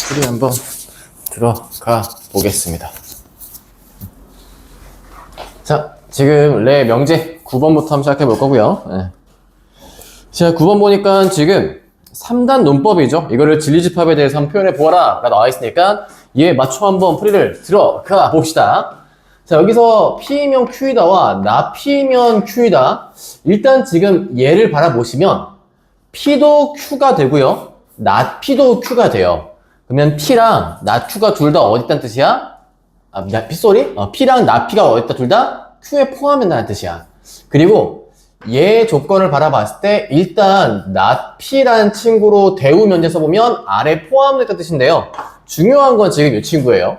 풀이 한번 들어가 보겠습니다. 자, 지금 레 명제 9번부터 한번 시작해 볼 거고요. 네. 자, 9번 보니까 지금 3단 논법이죠. 이거를 진리집합에 대해서 한번 표현해 보아라 가 나와 있으니까 얘 맞춰 한번 풀이를 들어가 봅시다. 자, 여기서 P이면 Q이다와 나 P이면 Q이다. 일단 지금 얘를 바라보시면 P도 Q가 되고요. 나 P도 Q가 돼요. 그러면 P랑 나 Q가 둘 다 어디 있다는 뜻이야? P랑 나 P가 어디 있다 둘 다 Q에 포함된다는 뜻이야. 그리고 얘 조건을 바라봤을 때 일단 나 P라는 친구로 대우 면제 써보면 아래 포함됐다는 뜻인데요. 중요한 건 지금 이 친구예요.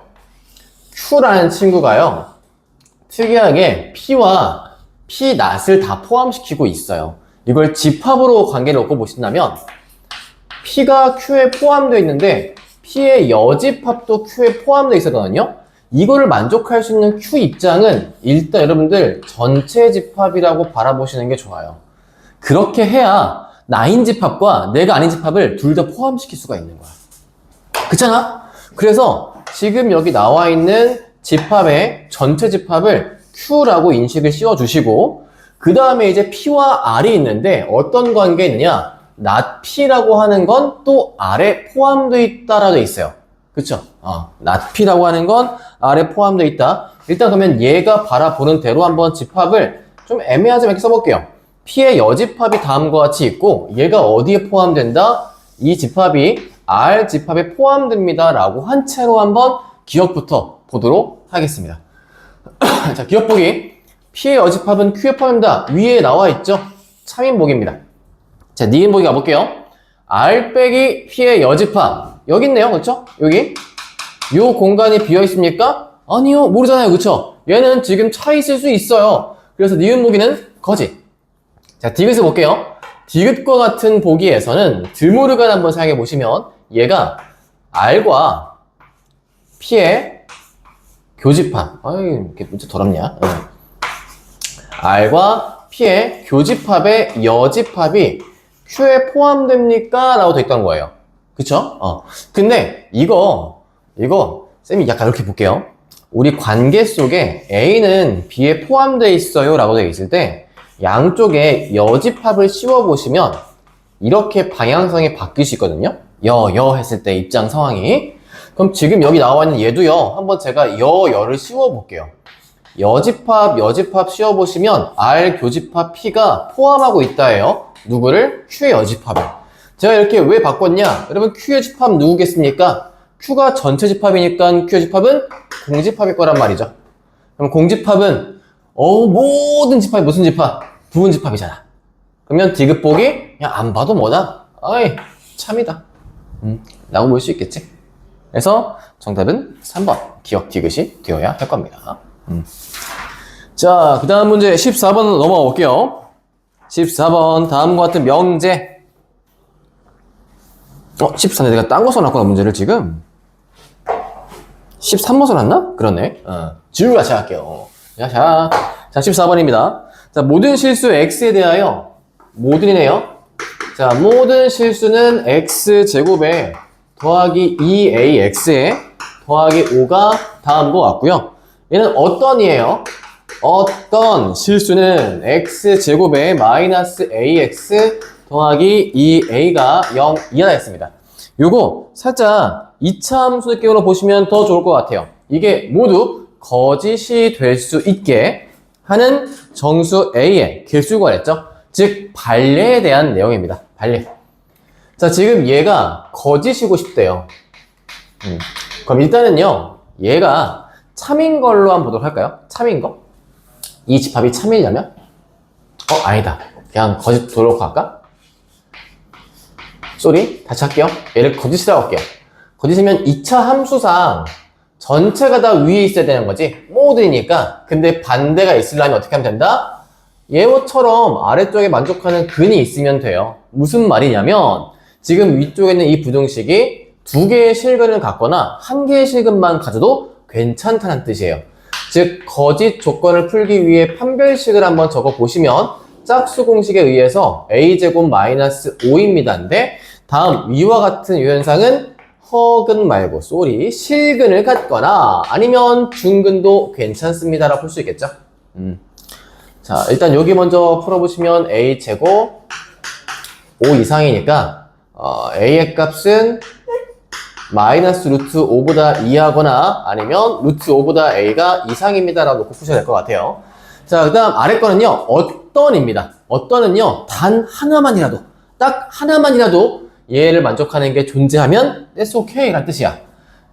Q라는 친구가요. 특이하게 P와 P 낫을 다 포함시키고 있어요. 이걸 집합으로 관계를 놓고 보신다면 P가 Q에 포함되어 있는데 P의 여집합도 Q에 포함되어 있었거든요. 이거를 만족할 수 있는 Q 입장은 일단 여러분들 전체 집합이라고 바라보시는 게 좋아요. 그렇게 해야 나인 집합과 내가 아닌 집합을 둘 다 포함시킬 수가 있는 거야. 그렇잖아? 그래서 지금 여기 나와 있는 집합의 전체 집합을 Q라고 인식을 씌워주시고 그 다음에 이제 P와 R이 있는데 어떤 관계에 있느냐? not P라고 하는 건 또 R에 포함되어 있다라고 되어 있어요. 그쵸? not P라고 하는 건 R에 포함되어 있다. 일단 그러면 얘가 바라보는 대로 한번 집합을 좀 애매하지만 이렇게 써볼게요. P의 여집합이 다음과 같이 있고 얘가 어디에 포함된다? 이 집합이 R 집합에 포함됩니다 라고 한 채로 한번 기억부터 보도록 하겠습니다. 자, 기억 보기. P의 여집합은 Q에 포함된다. 위에 나와 있죠? 참인보기입니다. 자, 니은보기 가볼게요. R 빼기 P의 여집합. 여기 있네요. 그쵸? 여기. 요 공간이 비어 있습니까? 아니요. 모르잖아요. 그쵸? 얘는 지금 차 있을 수 있어요. 그래서 니은보기는 거짓. 자, 디귿을 볼게요. 디귿과 같은 보기에서는 드모르간 한번 사용해 보시면 얘가 R과 P의 교집합. 아유, 이렇게 문제 더럽냐? R과 P의 교집합의 여집합이 Q에 포함됩니까? 라고 돼 있던 거예요. 그쵸? 근데 이거 쌤이 약간 이렇게 볼게요. 우리 관계 속에 A는 B에 포함되어 있어요 라고 되어 있을 때 양쪽에 여집합을 씌워보시면 이렇게 방향성이 바뀔 수 있거든요. 여 했을 때 입장 상황이. 그럼 지금 여기 나와 있는 얘도요. 한번 제가 여를 씌워볼게요. 여집합 씌워보시면 R 교집합 P가 포함하고 있다예요. 누구를? Q의 여집합을. 제가 이렇게 왜 바꿨냐? 여러분 Q의 집합 누구겠습니까? Q가 전체 집합이니까 Q의 집합은 공집합일 거란 말이죠. 그럼 공집합은 모든 집합이 무슨 집합? 부분 집합이잖아. 그러면 디귿 보기? 그냥 안 봐도 뭐다? 아이 참이다. 라고 볼 수 있겠지? 그래서 정답은 3번 기억 디귿이 되어야 할 겁니다. 자, 그 다음 문제 14번으로 넘어가 볼게요. 14번 다음과 같은 명제. 14네. 내가 딴 거 써놨구나 문제를 지금. 13번 써놨나? 그러네. 지우고 같이 할게요. 자, 14번입니다. 자, 모든 실수 x에 대하여 모든이네요. 자, 모든 실수는 x제곱에 더하기 2ax에 더하기 5가 다음과 같고요. 얘는 어떤 이에요? 어떤 실수는 x제곱에 마이너스 ax 더하기 2a가 0 이하다 했습니다. 요거 살짝 2차 함수 느낌으로 보시면 더 좋을 것 같아요. 이게 모두 거짓이 될 수 있게 하는 정수 a의 개수가 됐죠. 즉 반례에 대한 내용입니다. 반례. 자, 지금 얘가 거짓이고 싶대요. 그럼 일단은요, 얘가 참인 걸로 한번 보도록 할까요? 참인 거? 이 집합이 참이려면? 아니다. 그냥 거짓 도록 할까? 쏘리, 다시 할게요. 얘를 거짓이라고 할게요. 거짓이면 2차 함수상 전체가 다 위에 있어야 되는 거지. 모든이니까. 근데 반대가 있으려면 어떻게 하면 된다? 얘처럼 아래쪽에 만족하는 근이 있으면 돼요. 무슨 말이냐면 지금 위쪽에 있는 이 부등식이 2개의 실근을 갖거나 1개의 실근만 가져도 괜찮다는 뜻이에요. 즉 거짓 조건을 풀기 위해 판별식을 한번 적어 보시면 짝수 공식에 의해서 a제곱 마이너스 5입니다인데 다음 위와 같은 이 현상은 허근 말고 실근을 갖거나 아니면 중근도 괜찮습니다라고 볼 수 있겠죠. 자, 일단 여기 먼저 풀어보시면 a제곱 5 이상이니까 a의 값은 마이너스 루트 5보다 2하거나 아니면 루트 5보다 a가 이상입니다 라고 놓고 푸셔야 될 것 같아요. 자, 그 다음 아래 거는요, 어떤입니다. 어떤은요, 단 하나만이라도, 딱 하나만이라도 얘를 만족하는 게 존재하면 that's okay 라는 뜻이야.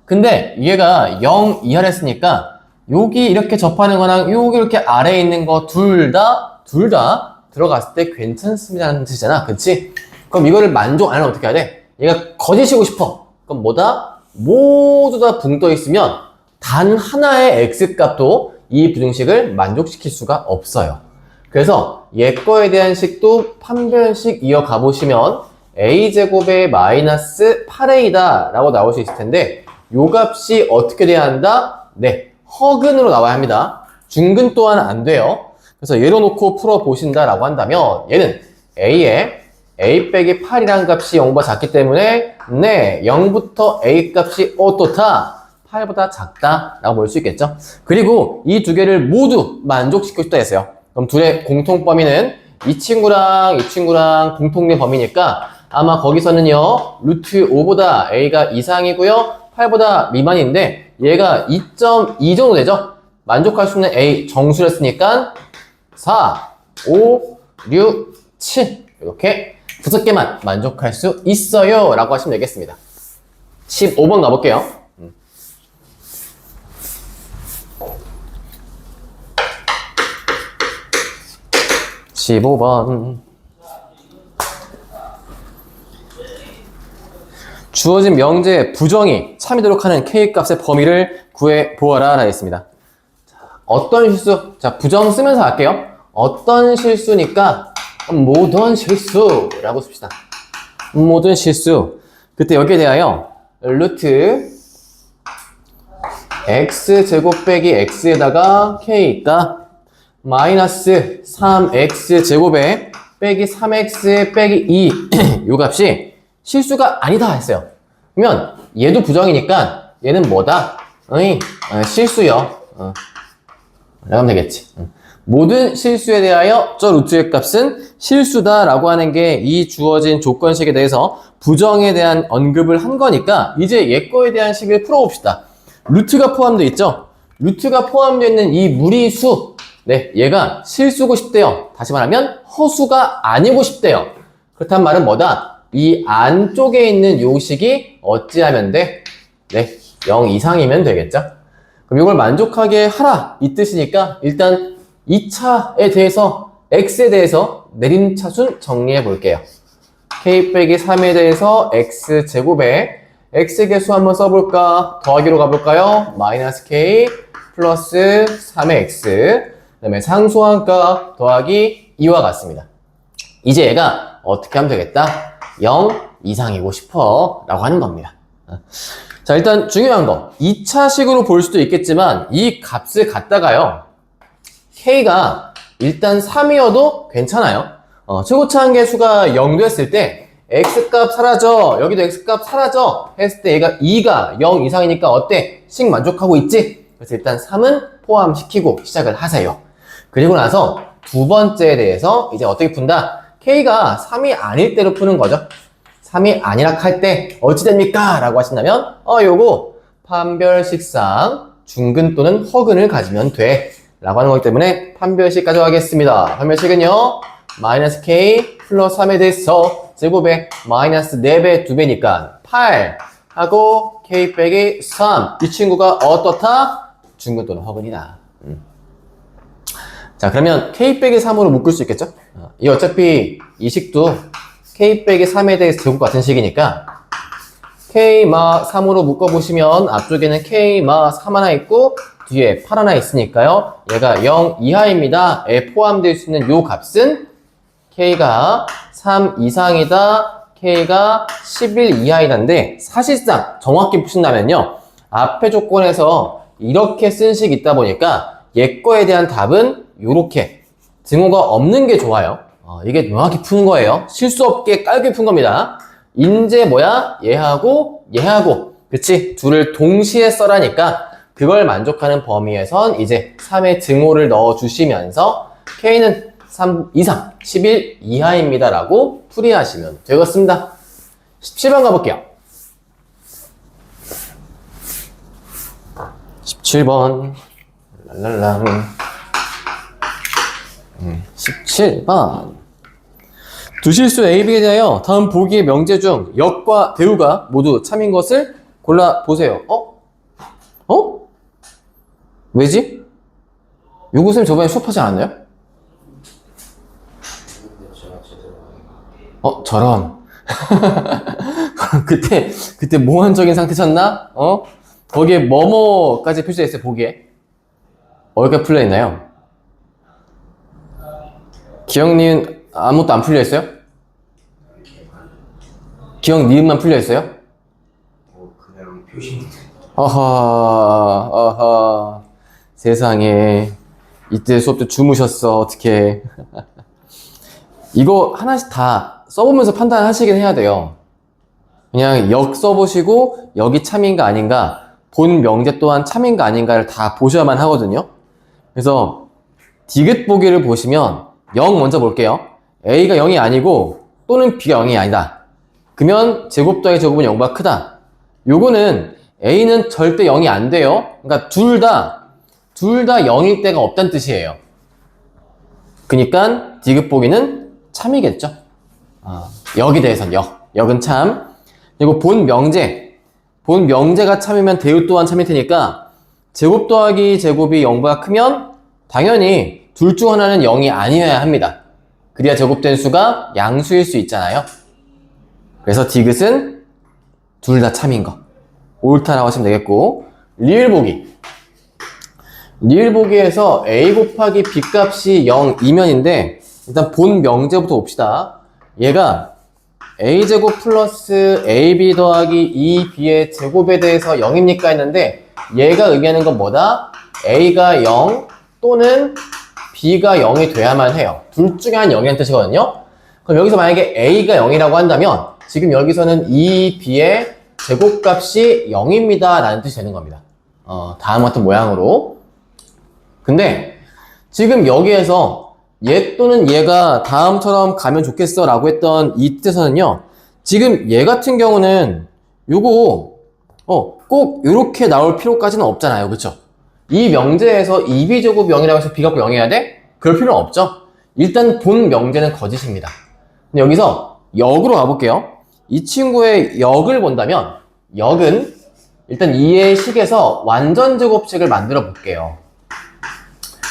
근데 얘가 0 이하를 했으니까 여기 이렇게 접하는 거랑 여기 이렇게 아래에 있는 거 둘 다 들어갔을 때 괜찮습니다라는 뜻이잖아. 그치? 그럼 이거를 만족 안 하면 어떻게 해야 돼? 얘가 거짓이고 싶어. 그럼 뭐다? 모두 다 붕 떠 있으면 단 하나의 x값도 이 부등식을 만족시킬 수가 없어요. 그래서 얘 거에 대한 식도 판별식 이어가 보시면 a제곱의 마이너스 8a다 라고 나올 수 있을 텐데 요 값이 어떻게 돼야 한다? 네, 허근으로 나와야 합니다. 중근 또한 안 돼요. 그래서 예로 놓고 풀어보신다 라고 한다면 얘는 a에 a 빼기 8이라는 값이 0보다 작기 때문에 네, 0부터 a 값이 어떻다? 8보다 작다 라고 볼 수 있겠죠. 그리고 이 두 개를 모두 만족시키고 싶다 했어요. 그럼 둘의 공통 범위는 이 친구랑 이 친구랑 공통된 범위니까 아마 거기서는요 루트 5보다 a가 이상이고요 8보다 미만인데 얘가 2.2 정도 되죠. 만족할 수 있는 a 정수를 했으니까 4, 5, 6, 7 이렇게 5개만 만족할 수 있어요 라고 하시면 되겠습니다. 15번 가볼게요. 15번 주어진 명제의 부정이 참이도록 하는 k값의 범위를 구해보아라 라고 했습니다. 어떤 실수? 자, 부정 쓰면서 할게요. 어떤 실수니까 모든 실수라고 씁시다. 모든 실수. 그때 여기에 대하여 루트 x제곱 빼기 x에다가 k가 마이너스 3x제곱에 빼기 3x 빼기 2 요 값이 실수가 아니다 했어요. 그러면 얘도 부정이니까 얘는 뭐다? 실수요. 라고 하면 되겠지. 모든 실수에 대하여 저 루트의 값은 실수다 라고 하는 게 이 주어진 조건식에 대해서 부정에 대한 언급을 한 거니까 이제 얘 거에 대한 식을 풀어봅시다. 루트가 포함되어 있죠? 루트가 포함되어 있는 이 무리수 네, 얘가 실수고 싶대요. 다시 말하면 허수가 아니고 싶대요. 그렇단 말은 뭐다? 이 안쪽에 있는 요 식이 어찌하면 돼? 네, 0 이상이면 되겠죠? 그럼 이걸 만족하게 하라 이 뜻이니까 일단 2차에 대해서 x에 대해서 내림차순 정리해 볼게요. k 빼기 3에 대해서 x제곱에 x 개수 한번 써볼까? 더하기로 가볼까요? 마이너스 k 플러스 3의 x 그 다음에 상수한 값 더하기 2와 같습니다. 이제 얘가 어떻게 하면 되겠다? 0 이상이고 싶어 라고 하는 겁니다. 자, 일단 중요한 거 2차식으로 볼 수도 있겠지만 이 값을 갖다가요 k가 일단 3이어도 괜찮아요. 최고차한 개수가 0 됐을 때 x값 사라져 여기도 x값 사라져 했을 때 얘가 2가 0 이상이니까 어때? 식 만족하고 있지? 그래서 일단 3은 포함시키고 시작을 하세요. 그리고 나서 두 번째에 대해서 이제 어떻게 푼다? k가 3이 아닐 때로 푸는 거죠. 3이 아니라 할 때 어찌 됩니까? 라고 하신다면 요거 판별식상 중근 또는 허근을 가지면 돼 라고 하는 거기 때문에 판별식 가져가겠습니다. 판별식은요 마이너스 k 플러스 3에 대해서 제곱에 마이너스 4배 2배니까 8 하고 k 빼기 3 이 친구가 어떻다? 중근 또는 허근이다. 자, 그러면 k 빼기 3으로 묶을 수 있겠죠? 이 어차피 이 식도 k 빼기 3에 대해서 제곱 같은 식이니까 k 마 3으로 묶어보시면 앞쪽에는 k 마 3 하나 있고 뒤에 8 하나 있으니까요. 얘가 0 이하입니다.에 포함되어 있는 요 값은 k가 3 이상이다, k가 11 이하이다인데 사실상 정확히 푸신다면요. 앞에 조건에서 이렇게 쓴 식이 있다 보니까 얘 거에 대한 답은 요렇게 증오가 없는 게 좋아요. 이게 명확히 푸는 거예요. 실수 없게 깔게 푼 겁니다. 인제 뭐야? 얘하고 얘하고 그치? 둘을 동시에 써라니까 그걸 만족하는 범위에선 이제 3의 등호를 넣어주시면서 K는 3 이상, 11 이하입니다 라고 풀이하시면 되겠습니다. 17번 가볼게요. 17번 랄랄랑 17번 두 실수 A, B에 대하여 다음 보기의 명제 중 역과 대우가 모두 참인 것을 골라보세요. 왜지? 요것은 저번에 수업하지 않았나요? 저런. 그때 몽환적인 상태셨나? 거기에 뭐뭐까지 표시됐어요, 보기에. 어디가 풀려있나요? 기억, 니은 아무것도 안 풀려있어요? 기억, 니은만 풀려있어요? 그냥 표시. 어허, 세상에. 이때 수업 때 주무셨어, 어떡해. 이거 하나씩 다 써보면서 판단하시긴 해야 돼요. 그냥 역 써보시고 여기 참인가 아닌가, 본 명제 또한 참인가 아닌가를 다 보셔야만 하거든요. 그래서 디귿 보기를 보시면 0 먼저 볼게요. A가 0이 아니고 또는 B가 0이 아니다. 그러면 제곱 더하기 제곱은 0보다 크다. 요거는 A는 절대 0이 안 돼요. 그러니까 둘 다 0일 때가 없다는 뜻이에요. 그러니까 디귿 보기는 참이겠죠. 역에 대해서는 역은 참. 그리고 본 명제가 참이면 대우 또한 참일 테니까 제곱 더하기 제곱이 0보다 크면 당연히 둘 중 하나는 0이 아니어야 합니다. 그래야 제곱된 수가 양수일 수 있잖아요. 그래서 디귿은 둘 다 참인 거 옳다라고 하시면 되겠고, 리을 보기에서 A 곱하기 B 값이 0이면인데 일단 본 명제부터 봅시다. 얘가 A제곱 플러스 AB 더하기 2B의 제곱에 대해서 0입니까? 했는데 얘가 의미하는 건 뭐다? A가 0 또는 B가 0이 돼야만 해요. 둘 중에 한 0이라는 뜻이거든요. 그럼 여기서 만약에 A가 0이라고 한다면 지금 여기서는 2B의 제곱값이 0입니다 라는 뜻이 되는 겁니다. 다음 같은 모양으로. 근데 지금 여기에서 얘 또는 얘가 다음처럼 가면 좋겠어 라고 했던 이 뜻에서는요, 지금 얘 같은 경우는 요거 꼭 이렇게 나올 필요까지는 없잖아요. 그쵸? 이 명제에서 2b제곱이 0이라고 해서 b가 꼭 0이어야 돼? 그럴 필요는 없죠. 일단 본 명제는 거짓입니다. 근데 여기서 역으로 가볼게요. 이 친구의 역을 본다면 역은 일단 2의 식에서 완전 제곱식을 만들어 볼게요.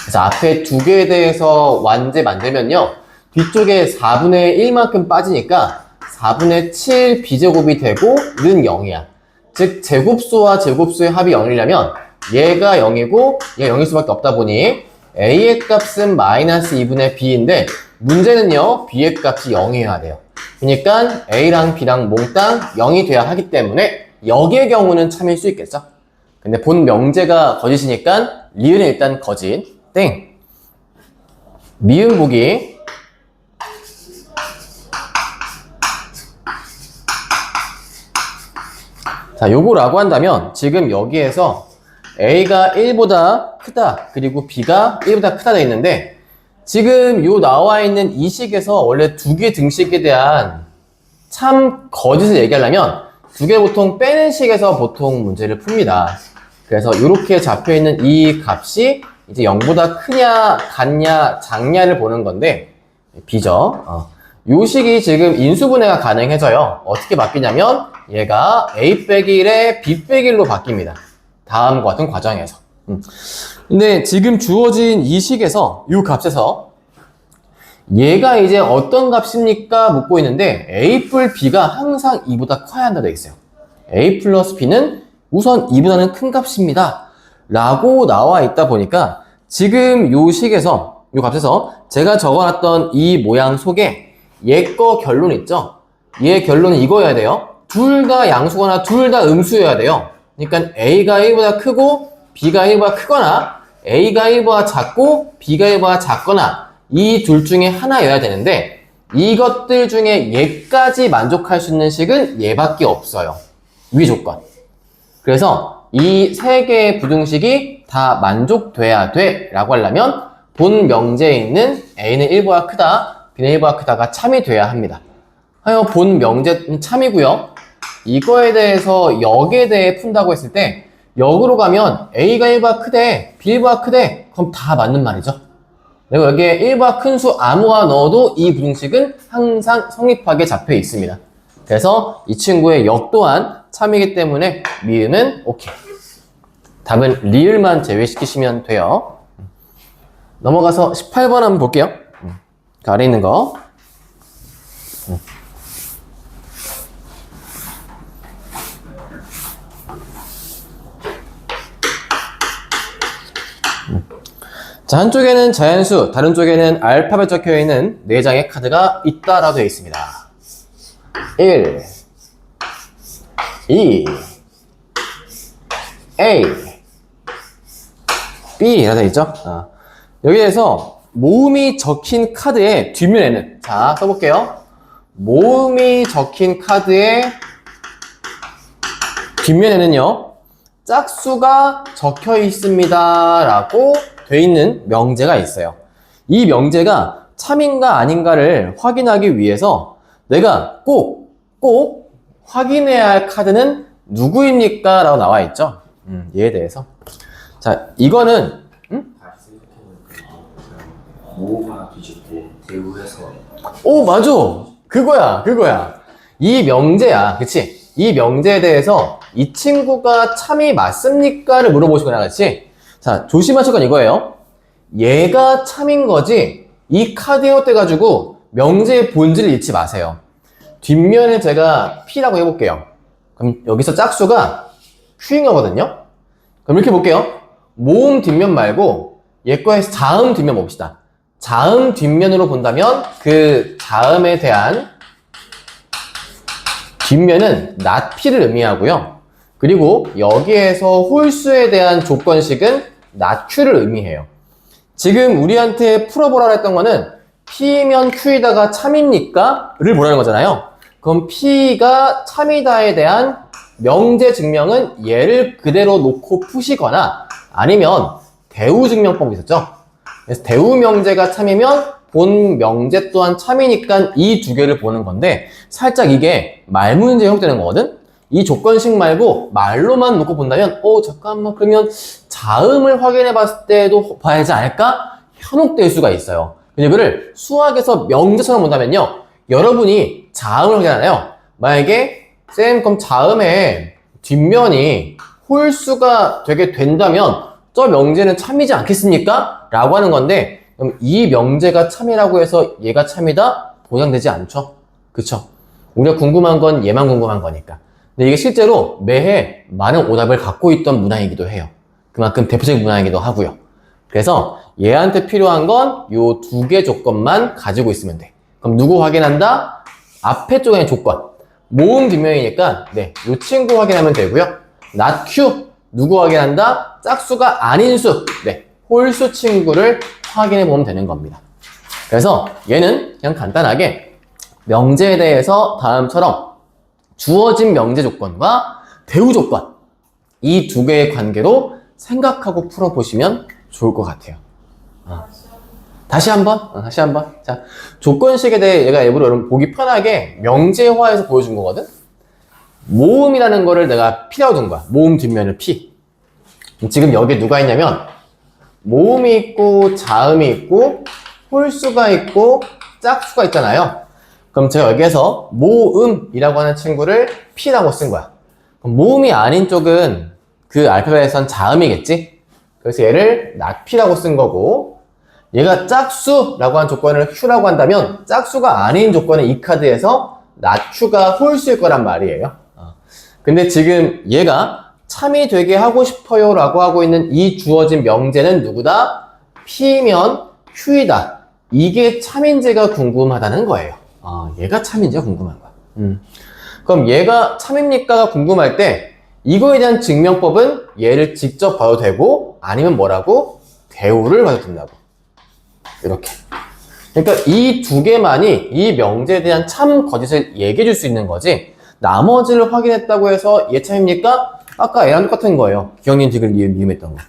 그래서 앞에 두 개에 대해서 완제 만들면요, 뒤쪽에 4분의 1만큼 빠지니까 4분의 7 b제곱이 되고 는 0이야. 즉 제곱수와 제곱수의 합이 0이려면 얘가 0이고 얘가 0일 수밖에 없다 보니 a의 값은 마이너스 2분의 b인데 문제는요, b의 값이 0이어야 돼요. 그러니까 a랑 b랑 몽땅 0이 돼야 하기 때문에 역의 경우는 참일 수 있겠죠. 근데 본 명제가 거짓이니까 리을은 일단 거짓. 땡. 미음 보기. 자, 요거라고 한다면 지금 여기에서 A가 1보다 크다, 그리고 B가 1보다 크다 되어 있는데 지금 요 나와 있는 이 식에서 원래 두 개 등식에 대한 참 거짓을 얘기하려면 두 개 보통 빼는 식에서 보통 문제를 풉니다. 그래서 이렇게 잡혀 있는 이 값이 이제 0보다 크냐, 같냐, 작냐를 보는 건데 B죠. 요 식이 지금 인수분해가 가능해져요. 어떻게 바뀌냐면 얘가 A 빼기 1에 B 빼기 1로 바뀝니다. 다음과 같은 과정에서. 근데 지금 주어진 이 식에서 이 값에서 얘가 이제 어떤 값입니까? 묻고 있는데 A 뿔 B가 항상 2보다 커야 한다 되어 있어요. A 플러스 B는 우선 2보다는 큰 값입니다 라고 나와 있다 보니까 지금 요 식에서, 요 값에서 제가 적어놨던 이 모양 속에 얘 거 결론 있죠? 얘 결론은 이거여야 돼요. 둘 다 양수거나 둘 다 음수여야 돼요. 그러니까 A가 1보다 크고 B가 1보다 크거나 A가 1보다 작고 B가 1보다 작거나 이 둘 중에 하나여야 되는데 이것들 중에 얘까지 만족할 수 있는 식은 얘밖에 없어요. 위 조건. 그래서 이 세 개의 부등식이 다 만족돼야 돼 라고 하려면 본 명제에 있는 A는 1보다 크다, B는 1보다 크다가 참이 돼야 합니다. 하여 본 명제는 참이고요. 이거에 대해서 역에 대해 푼다고 했을 때 역으로 가면 A가 1보다 크대, B 1보다 크대, 그럼 다 맞는 말이죠. 그리고 여기에 1보다 큰 수 아무거나 넣어도 이 부등식은 항상 성립하게 잡혀 있습니다. 그래서 이 친구의 역 또한 참이기 때문에 미음은 오케이. 답은 리을만 제외시키시면 돼요. 넘어가서 18번 한번 볼게요. 그 아래 있는 거. 자, 한쪽에는 자연수, 다른 쪽에는 알파벳 적혀있는 4장의 카드가 있다라고 되어 있습니다. 1, 2, A, B 라고 되어 있죠? 여기에서 모음이 적힌 카드의 뒷면에는, 자, 써볼게요. 모음이 적힌 카드의 뒷면에는요, 짝수가 적혀 있습니다 라고 돼 있는 명제가 있어요. 이 명제가 참인가 아닌가를 확인하기 위해서 내가 꼭 확인해야 할 카드는 누구입니까? 라고 나와 있죠. 얘에 대해서. 자, 이거는 다시 생각해보니까 모호가 뒤집고 대우해서 오, 맞아. 그거야. 이 명제야. 그치? 이 명제에 대해서 이 친구가 참이 맞습니까?를 물어보시거나, 그치? 자, 조심하실 건 이거예요. 얘가 참인 거지, 이 카드에 헛돼가지고 명제의 본질을 잊지 마세요. 뒷면에 제가 P라고 해볼게요. 그럼 여기서 짝수가 Q인 거거든요? 그럼 이렇게 볼게요. 모음 뒷면 말고 얘 거에서 자음 뒷면 봅시다. 자음 뒷면으로 본다면 그 자음에 대한 뒷면은 not P를 의미하고요. 그리고 여기에서 홀수에 대한 조건식은 not Q를 의미해요. 지금 우리한테 풀어보라 했던 거는 P면 Q이다가 참입니까? 를 보라는 거잖아요. 그럼 P가 참이다에 대한 명제 증명은 얘를 그대로 놓고 푸시거나 아니면 대우 증명법이 있었죠. 그래서 대우 명제가 참이면 본 명제 또한 참이니까 이 두 개를 보는 건데 살짝 이게 말 문제 형태되는 거거든? 이 조건식 말고 말로만 놓고 본다면 잠깐만 그러면 자음을 확인해 봤을 때도 봐야 하지 않을까? 현혹될 수가 있어요. 이거를 수학에서 명제처럼 본다면요. 여러분이 자음을 확인하나요? 만약에 쌤 그럼 자음의 뒷면이 홀수가 되게 된다면 저 명제는 참이지 않겠습니까? 라고 하는 건데 그럼 이 명제가 참이라고 해서 얘가 참이다? 보장되지 않죠? 그쵸? 우리가 궁금한 건 얘만 궁금한 거니까. 근데 이게 실제로 매해 많은 오답을 갖고 있던 문항이기도 해요. 그만큼 대표적인 문항이기도 하고요. 그래서 얘한테 필요한 건 요 두 개 조건만 가지고 있으면 돼. 그럼 누구 확인한다? 앞에 쪽의 조건. 모음 뒷면이니까 요 친구 확인하면 되고요. not Q. 누구 확인한다? 짝수가 아닌 수. 홀수 친구를 확인해 보면 되는 겁니다. 그래서 얘는 그냥 간단하게 명제에 대해서 다음처럼 주어진 명제 조건과 대우 조건 이 두 개의 관계로 생각하고 풀어보시면 좋을 것 같아요. 다시 한번. 자, 조건식에 대해 얘가 일부러 여러분 보기 편하게 명제화해서 보여준 거거든? 모음이라는 거를 내가 P라고 둔 거야. 모음 뒷면을 P. 지금 여기에 누가 있냐면 모음이 있고 자음이 있고 홀수가 있고 짝수가 있잖아요. 그럼 제가 여기에서 모음이라고 하는 친구를 P라고 쓴 거야. 그럼 모음이 아닌 쪽은 그 알파벳에선 자음이겠지? 그래서 얘를 not P라고 쓴 거고 얘가 짝수라고 하는 조건을 Q라고 한다면 짝수가 아닌 조건은 이 카드에서 not Q가 홀수일 거란 말이에요. 근데 지금 얘가 참이 되게 하고 싶어요 라고 하고 있는 이 주어진 명제는 누구다? P면 Q이다. 이게 참인지가 궁금하다는 거예요. 얘가 참인지가 궁금한 거야. 그럼 얘가 참입니까가 궁금할 때 이거에 대한 증명법은 얘를 직접 봐도 되고 아니면 뭐라고? 대우를 봐도 된다고. 이렇게. 그러니까 이 두 개만이 이 명제에 대한 참 거짓을 얘기해 줄 수 있는 거지 나머지를 확인했다고 해서 얘 참입니까? 아까 얘랑 똑같은 거예요. 기억님 디귿 미음했던 거.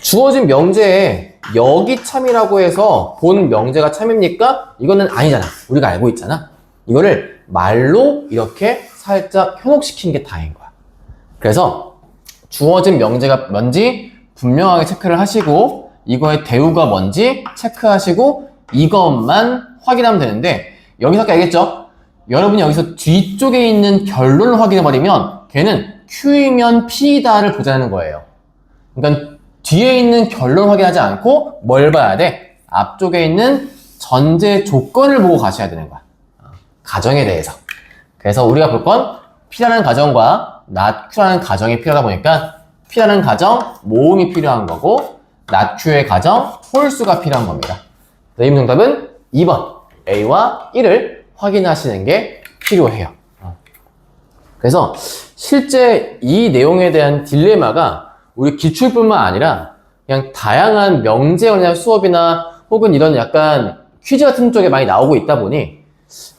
주어진 명제에 여기 참이라고 해서 본 명제가 참입니까? 이거는 아니잖아. 우리가 알고 있잖아. 이거를 말로 이렇게 살짝 현혹시킨 게 다인 거야. 그래서 주어진 명제가 뭔지 분명하게 체크를 하시고 이거의 대우가 뭔지 체크하시고 이것만 확인하면 되는데 여기서 아까 얘기했죠? 여러분이 여기서 뒤쪽에 있는 결론을 확인해버리면 걔는 Q이면 P다를 보자는 거예요. 그러니까 뒤에 있는 결론을 확인하지 않고 뭘 봐야 돼? 앞쪽에 있는 전제 조건을 보고 가셔야 되는 거야. 가정에 대해서. 그래서 우리가 볼 건 P라는 가정과 not Q라는 가정이 필요하다 보니까 P라는 가정, 모음이 필요한 거고 not Q의 가정, 홀수가 필요한 겁니다. 이문 정답은 2번 A와 1을 확인하시는 게 필요해요. 그래서 실제 이 내용에 대한 딜레마가 우리 기출뿐만 아니라 그냥 다양한 명제 연합 수업이나 혹은 이런 약간 퀴즈 같은 쪽에 많이 나오고 있다 보니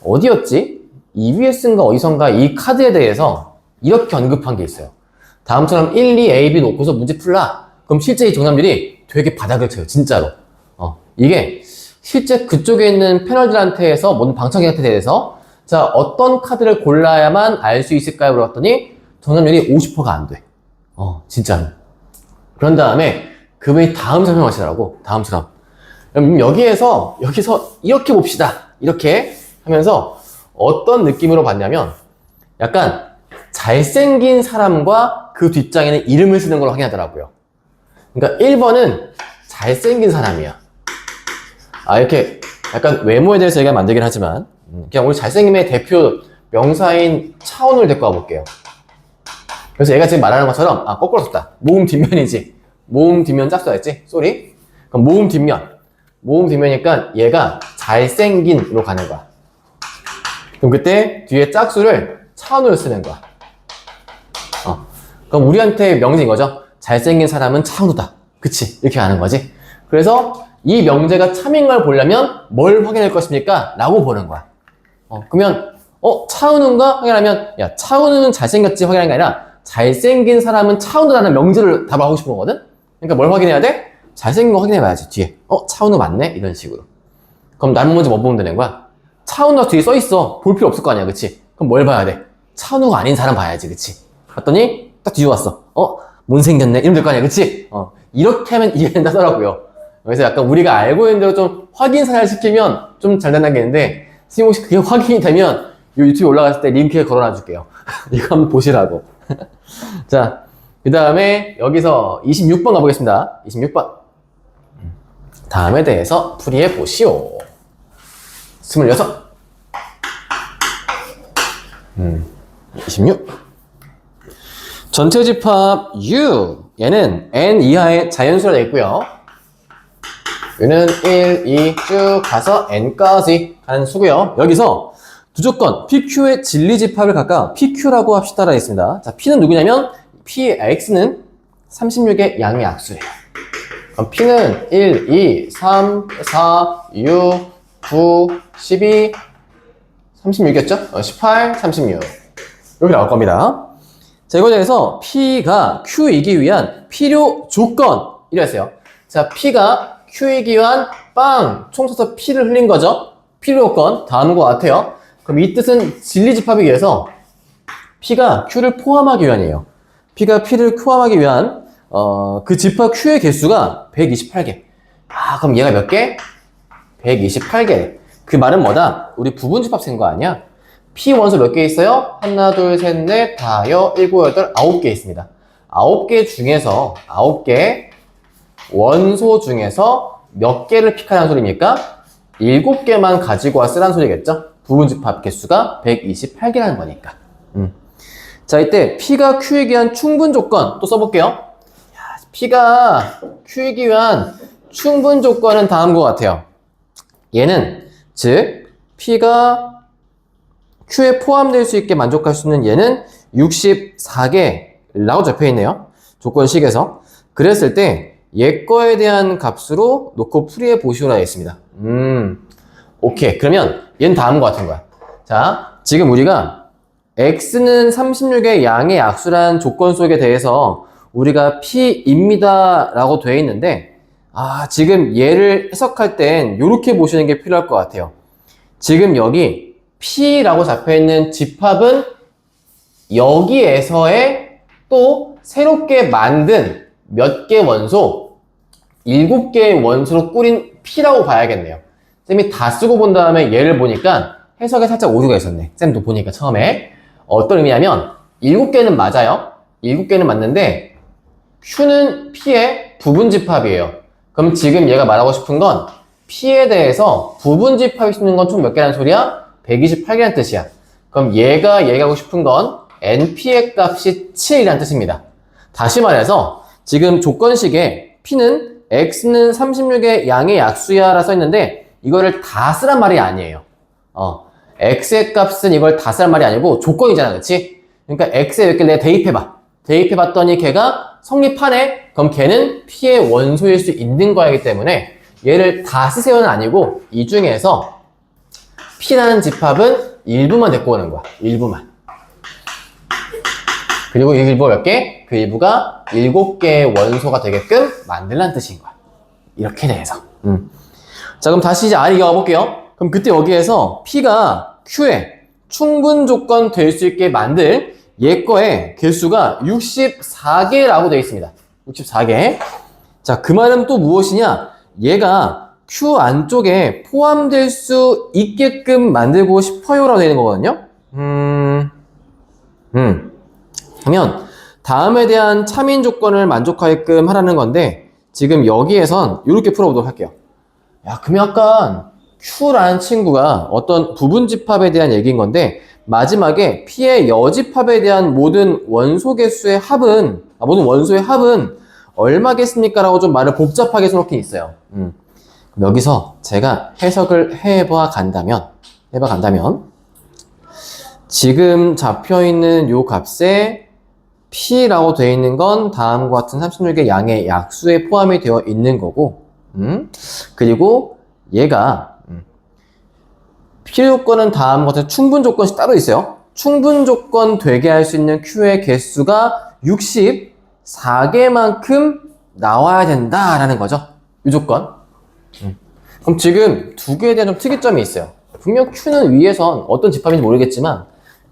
어디였지? EBS인가 어디선가 이 카드에 대해서 이렇게 언급한 게 있어요. 다음처럼 1, 2, A, B 놓고서 문제 풀라. 그럼 실제 이 정답률이 되게 바닥을 쳐요. 진짜로. 이게 실제 그쪽에 있는 패널들한테에서 모든 방청객한테 대해서 자 어떤 카드를 골라야만 알 수 있을까요? 물어봤더니 정답률이 50%가 안 돼. 진짜로. 그런 다음에 그분이 다음 설명하시더라고. 다음처럼. 여기서 이렇게 봅시다. 이렇게 하면서 어떤 느낌으로 봤냐면 약간 잘생긴 사람과 그 뒷장에는 이름을 쓰는 걸 확인하더라고요. 그러니까 1번은 잘생긴 사람이야. 이렇게 약간 외모에 대해서 얘기하면 안 되긴 하지만 그냥 우리 잘생김의 대표 명사인 차은우를 데리고 와볼게요. 그래서 얘가 지금 말하는 것처럼 거꾸로 썼다. 모음 뒷면이지. 모음 뒷면 짝수였지? 쏘리. 그럼 모음 뒷면이니까 얘가 잘생긴으로 가는 거야. 그럼 그때 뒤에 짝수를 차은우를 쓰는 거야. 그럼 우리한테 명제인 거죠. 잘생긴 사람은 차은우다. 그치? 이렇게 가는 거지. 그래서 이 명제가 참인 걸 보려면 뭘 확인할 것입니까? 라고 보는 거야. 그러면 차은우인가? 확인하면 야 차은우는 잘생겼지 확인하는 게 아니라 잘생긴 사람은 차은우라는 명제를 답을 하고 싶은 거거든? 그러니까 뭘 확인해야 돼? 잘생긴 거 확인해봐야지 뒤에. 차은우 맞네? 이런 식으로. 그럼 나는 먼저 뭐 보면 되는 거야? 차은우가 뒤에 써있어. 볼 필요 없을 거 아니야, 그치? 그럼 뭘 봐야 돼? 차은우가 아닌 사람 봐야지, 그치? 봤더니 딱 뒤져왔어. 못생겼네? 이러면 될 거 아니야, 그치? 이렇게 하면 이해된다 하더라고요. 그래서 약간 우리가 알고 있는 대로 좀 확인사를 시키면 좀 잘 된다겠는데 선생님 혹시 그게 확인이 되면 이 유튜브에 올라갔을 때 링크에 걸어놔 줄게요. 이거 한번 보시라고. 자, 그 다음에 여기서 26번 가보겠습니다. 26번. 다음에 대해서 풀이해 보시오. 26. 26. 전체 집합 U. 얘는 N 이하의 자연수로 되어 있고요. U는 1, 2 쭉 가서 N까지 가는 수고요. 여기서 두 조건 PQ의 진리집합을 각각 PQ라고 합시다 라고 있습니다. 자, P는 누구냐면 PX는 36의 양의 약수예요. 그럼 P는 1, 2, 3, 4, 6, 9, 12, 36이었죠? 18, 36 이렇게 나올 겁니다. 자, 이거에 대해서 P가 Q이기 위한 필요 조건 이라 했어요. 자, P가 Q이기 위한 총 써서 P를 흘린 거죠. 필요 조건 다음과 같아요. 그럼 이 뜻은 진리집합이기 위해서 P가 Q를 포함하기 위한이에요. P가 P를 포함하기 위한 그 집합 Q의 개수가 128개. 그럼 얘가 몇 개? 128개. 그 말은 뭐다? 우리 부분집합 쓴 거 아니야? P 원소 몇 개 있어요? 하나, 둘, 셋, 넷, 다, 여, 일곱, 여덟, 9개 있습니다. 9개 중에서 9개 원소 중에서 몇 개를 픽하라는 소리입니까? 7개만 가지고 와 쓰라는 소리겠죠? 부분집합 개수가 128개라는 거니까. 자, 이때 P가 Q이기 위한 충분 조건 또 써볼게요. P가 Q이기 위한 충분 조건은 다음과 같아요. 얘는 즉 P가 Q에 포함될 수 있게 만족할 수 있는 얘는 64개라고 적혀있네요. 조건식에서. 그랬을 때 얘 거에 대한 값으로 놓고 풀이해 보시오라 했습니다. 오케이. 그러면 얘는 다음과 같은 거야. 자, 지금 우리가 x는 36의 양의 약수란 조건 속에 대해서 우리가 p입니다 라고 되어 있는데, 지금 얘를 해석할 땐 이렇게 보시는 게 필요할 것 같아요. 지금 여기 p라고 잡혀있는 집합은 여기에서의 또 새롭게 만든 몇 개 원소, 7개의 원소로 꾸린 p라고 봐야겠네요. 쌤이 다 쓰고 본 다음에 얘를 보니까 해석에 살짝 오류가 있었네. 쌤도 보니까 처음에. 어떤 의미냐면 7개는 맞아요. 7개는 맞는데 Q는 P의 부분집합이에요. 그럼 지금 얘가 말하고 싶은 건 P에 대해서 부분집합이 있는 건 총 몇 개라는 소리야? 128개라는 뜻이야. 그럼 얘가 얘기하고 싶은 건 NP의 값이 7이라는 뜻입니다. 다시 말해서 지금 조건식에 P는 X는 36의 양의 약수야 라 써있는데 이거를 다 쓰란 말이 아니에요. X의 값은 이걸 다 쓰란 말이 아니고 조건이잖아, 그치? 그러니까 X에 몇 개를 내가 대입해봐. 대입해봤더니 걔가 성립하네? 그럼 걔는 P의 원소일 수 있는 거이기 때문에 얘를 다 쓰세요는 아니고 이 중에서 P라는 집합은 일부만 데리고 오는 거야. 일부만. 그리고 이 일부가 몇 개? 그 일부가 7개의 원소가 되게끔 만들라는 뜻인 거야. 이렇게 돼서. 자, 그럼 다시 이제 R이 이어가 볼게요. 그럼 그때 여기에서 P가 Q의 충분 조건 될 수 있게 만들 얘 거의 개수가 64개라고 되어 있습니다. 64개. 자, 그 말은 또 무엇이냐? 얘가 Q 안쪽에 포함될 수 있게끔 만들고 싶어요라고 되어 있는 거거든요. 그러면 다음에 대한 참인 조건을 만족하게끔 하라는 건데 지금 여기에선 이렇게 풀어보도록 할게요. 야, 그러면 약간 Q라는 친구가 어떤 부분집합에 대한 얘기인 건데 마지막에 P의 여집합에 대한 모든 원소 개수의 합은 모든 원소의 합은 얼마겠습니까? 라고 좀 말을 복잡하게 써놓긴 있어요. 그럼 여기서 제가 해석을 해봐 간다면 지금 잡혀있는 요 값에 P라고 되어 있는 건 다음과 같은 36의 양의 약수에 포함이 되어 있는 거고 그리고 얘가 필요 조건은 다음과 같은 충분 조건이 따로 있어요. 충분 조건 되게 할 수 있는 Q의 개수가 64개만큼 나와야 된다라는 거죠. 이 조건. 그럼 지금 두 개에 대한 좀 특이점이 있어요. 분명 Q는 위에선 어떤 집합인지 모르겠지만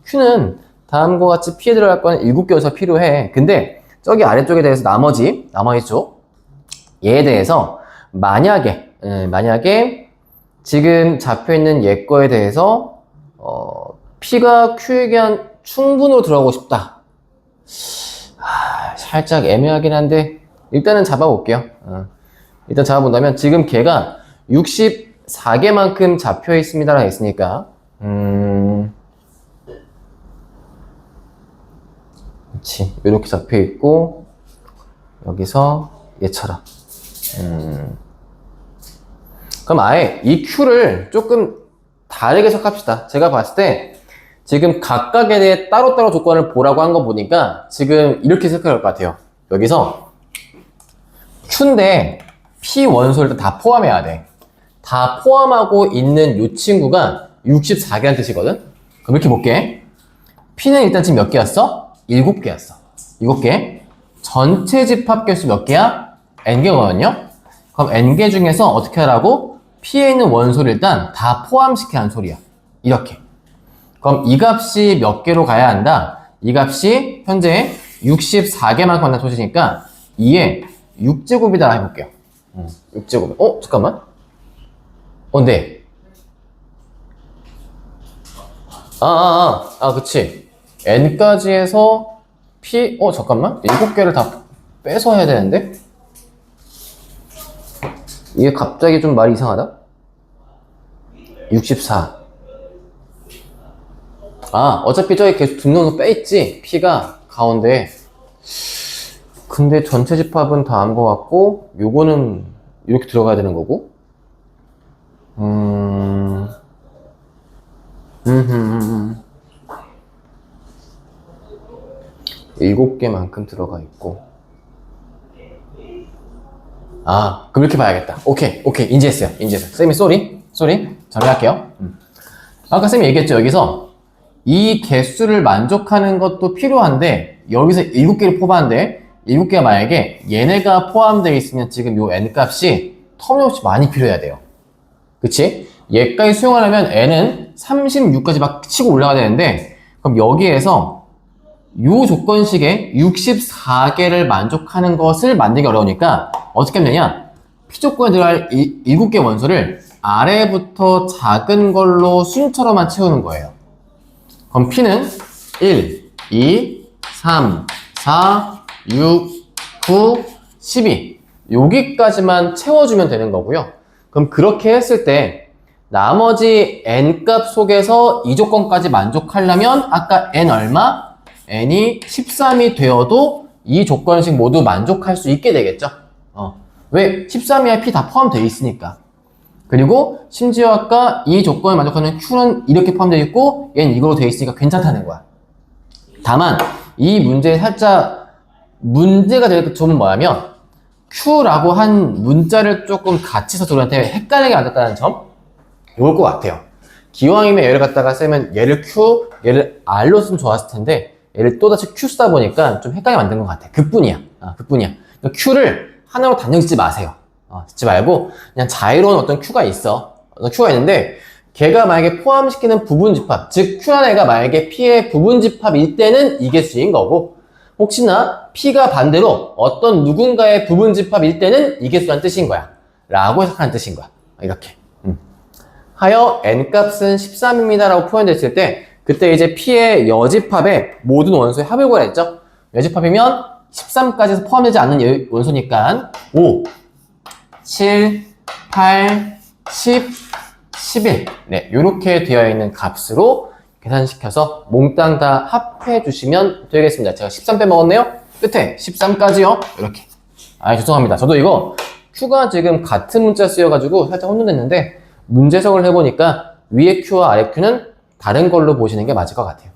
Q는 다음과 같이 P에 들어갈 거는 7개 원소가 필요해. 근데 저기 아래쪽에 대해서 남아있죠. 얘에 대해서 만약에 지금 잡혀있는 얘 거에 대해서 P가 Q에게 한 충분으로 들어가고 싶다. 살짝 애매하긴 한데 일단은 잡아볼게요. 일단 잡아본다면 지금 걔가 64개만큼 잡혀있습니다 라고 했으니까 그렇지. 이렇게 잡혀있고 여기서 얘처럼 그럼 아예 이 Q를 조금 다르게 해석합시다. 제가 봤을 때 지금 각각에 대해 따로따로 조건을 보라고 한 거 보니까 지금 이렇게 생각할 것 같아요. 여기서 Q인데 P 원소를 다 포함해야 돼. 다 포함하고 있는 이 친구가 64개라는 뜻이거든? 그럼 이렇게 볼게. P는 일단 지금 몇 개였어? 7개였어. 7개. 전체 집합 개수 몇 개야? N개거든요? 그럼 N개 중에서 어떻게 하라고? P에 있는 원소를 일단 다 포함시키라는 소리야. 이렇게. 그럼 이 값이 몇 개로 가야 한다? 이 값이 현재 64개만큼 한다는 소식이니까 2에 6제곱이다 해볼게요. 6제곱. 잠깐만. 네. 그치. N까지 해서 P, 잠깐만. 7개를 다 빼서 해야 되는데? 이게 갑자기 좀 말이 이상하다? 64. 어차피 저기 계속 등록서 빼있지? P가 가운데. 근데 전체 집합은 다 한 것 같고, 요거는 이렇게 들어가야 되는 거고. 7개만큼 들어가 있고. 그럼 이렇게 봐야겠다. 오케이. 인지했어요. 쌤이 쏘리. 정리할게요. 아까 쌤이 얘기했죠. 여기서 이 개수를 만족하는 것도 필요한데 여기서 7개를 뽑았는데 7개가 만약에 얘네가 포함되어 있으면 지금 요 n 값이 터무니없이 많이 필요해야 돼요. 그치? 얘까지 수용하려면 n은 36까지 막 치고 올라가야 되는데 그럼 여기에서 요 조건식에 64개를 만족하는 것을 만들기 어려우니까 어떻게 하면 되냐? P조건에 들어갈 7개 원소를 아래부터 작은 걸로 순서로만 채우는 거예요. 그럼 P는 1, 2, 3, 4, 6, 9, 12 여기까지만 채워주면 되는 거고요. 그럼 그렇게 했을 때 나머지 n값 속에서 이 조건까지 만족하려면 아까 n 얼마? n이 13이 되어도 이 조건식 모두 만족할 수 있게 되겠죠. 왜? 13이야 P 다 포함되어 있으니까. 그리고 심지어 아까 이 조건을 만족하는 Q는 이렇게 포함되어 있고 얘는 이걸로 되어 있으니까 괜찮다는 거야. 다만 이 문제에 살짝 문제가 될 점은 뭐냐면 Q라고 한 문자를 조금 같이 써서 우리한테 헷갈리게 만들었다는 점? 이걸 것 같아요. 기왕이면 얘를 갖다가 쓰면 얘를 Q, 얘를 R로 쓰면 좋았을 텐데 얘를 또다시 Q 쓰다 보니까 좀 헷갈리게 만든 것 같아. 그뿐이야. 그뿐이야. 그러니까 Q를 하나로 단정 짓지 마세요. 짓지 말고 그냥 자유로운 어떤 Q가 있어. 어떤 Q가 있는데 걔가 만약에 포함시키는 부분집합, 즉 Q란 애가 만약에 P의 부분집합일 때는 이게 수인 거고 혹시나 P가 반대로 어떤 누군가의 부분집합일 때는 이게 수란 뜻인 거야. 라고 해석하는 뜻인 거야. 이렇게. 하여 n값은 13입니다 라고 표현됐을 때 그때 이제 P의 여집합의 모든 원소의 합을 구하라 했죠. 여집합이면 13까지 포함되지 않는 원소니까 5, 7, 8, 10, 11 네, 이렇게 되어 있는 값으로 계산시켜서 몽땅 다 합해 주시면 되겠습니다. 제가 13 빼먹었네요. 끝에 13까지요. 이렇게. 죄송합니다. 저도 이거 Q가 지금 같은 문자 쓰여가지고 살짝 혼돈됐는데 문제 해석을 해보니까 위에 Q와 아래 Q는 다른 걸로 보시는 게 맞을 것 같아요.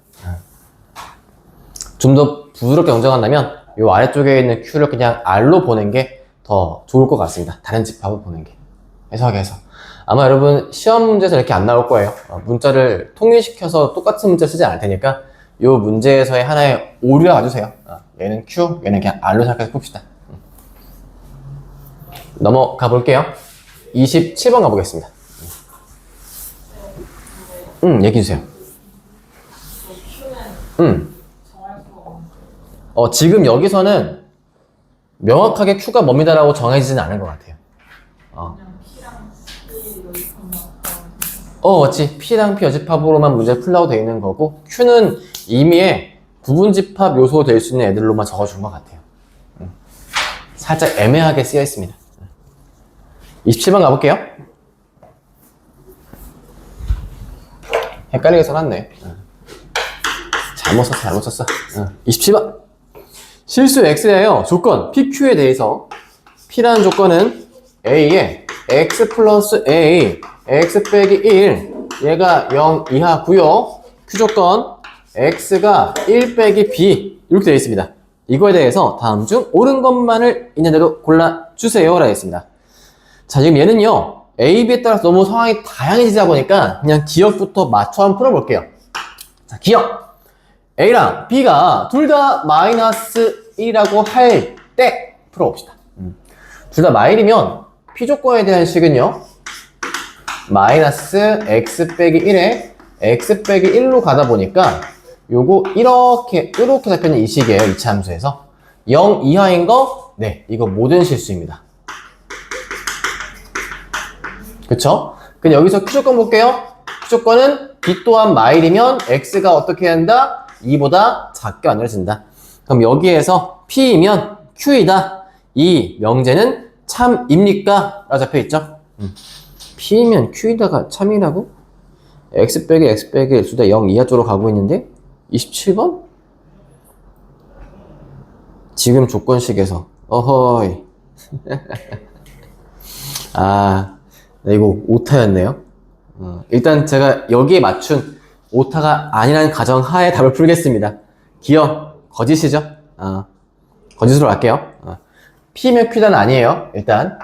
좀 더 부드럽게 정정한다면 이 아래쪽에 있는 Q를 그냥 R로 보는 게 더 좋을 것 같습니다. 다른 집합을 보는 게. 해석해서. 아마 여러분 시험 문제에서 이렇게 안 나올 거예요. 문자를 통일시켜서 똑같은 문자 쓰지 않을 테니까 이 문제에서의 하나의 오류라 봐주세요. 얘는 Q, 얘는 그냥 R로 생각해서 풉시다. 넘어가 볼게요. 27번 가보겠습니다. 얘기해주세요. 지금 여기서는 명확하게 Q가 뭡니다라고 정해지진 않은 것 같아요. 맞지. P랑 P 여집합으로만 문제를 풀라고 되어 있는 거고 Q는 이미의 부분집합 요소 될 수 있는 애들로만 적어준 것 같아요. 살짝 애매하게 쓰여 있습니다. 27번 가볼게요. 헷갈리게 써놨네. 잘못 썼어. 27번. 실수 X예요. 조건 PQ에 대해서 P라는 조건은 A에 X 플러스 A, X 빼기 1 얘가 0 이하고요. Q 조건 X가 1 빼기 B 이렇게 되어 있습니다. 이거에 대해서 다음 중 옳은 것만을 있는 대로 골라주세요 라고 했습니다. 자, 지금 얘는요 A, B에 따라서 너무 상황이 다양해지다 보니까 그냥 기억부터 맞춰 한번 풀어볼게요. 자, 기억 A랑 B가 둘 다 마이너스 1이라고 할 때 풀어봅시다. 둘 다 마일이면 P 조건에 대한 식은요 마이너스 X 빼기 1에 X 빼기 1로 가다 보니까 요거 이렇게 잡혀있는 이 식이에요. 이차 함수에서 0 이하인 거 네, 이거 모든 실수입니다. 그쵸? 근데 여기서 Q 조건 볼게요. Q 조건은 B 또한 마일이면 X가 어떻게 한다? 2보다 작게 만들어진다. 그럼 여기에서 P이면 Q이다. 이 명제는 참입니까? 라고 잡혀있죠? P이면 Q이다가 참이라고? X 빼기 X 빼기 X다 0 이하 쪽으로 가고 있는데 27번? 지금 조건식에서 어허이 이거 오타였네요. 일단 제가 여기에 맞춘 오타가 아니라는 가정하에 답을 풀겠습니다. 기억 거짓이죠? 거짓으로 갈게요. P면 Q는 아니에요. 일단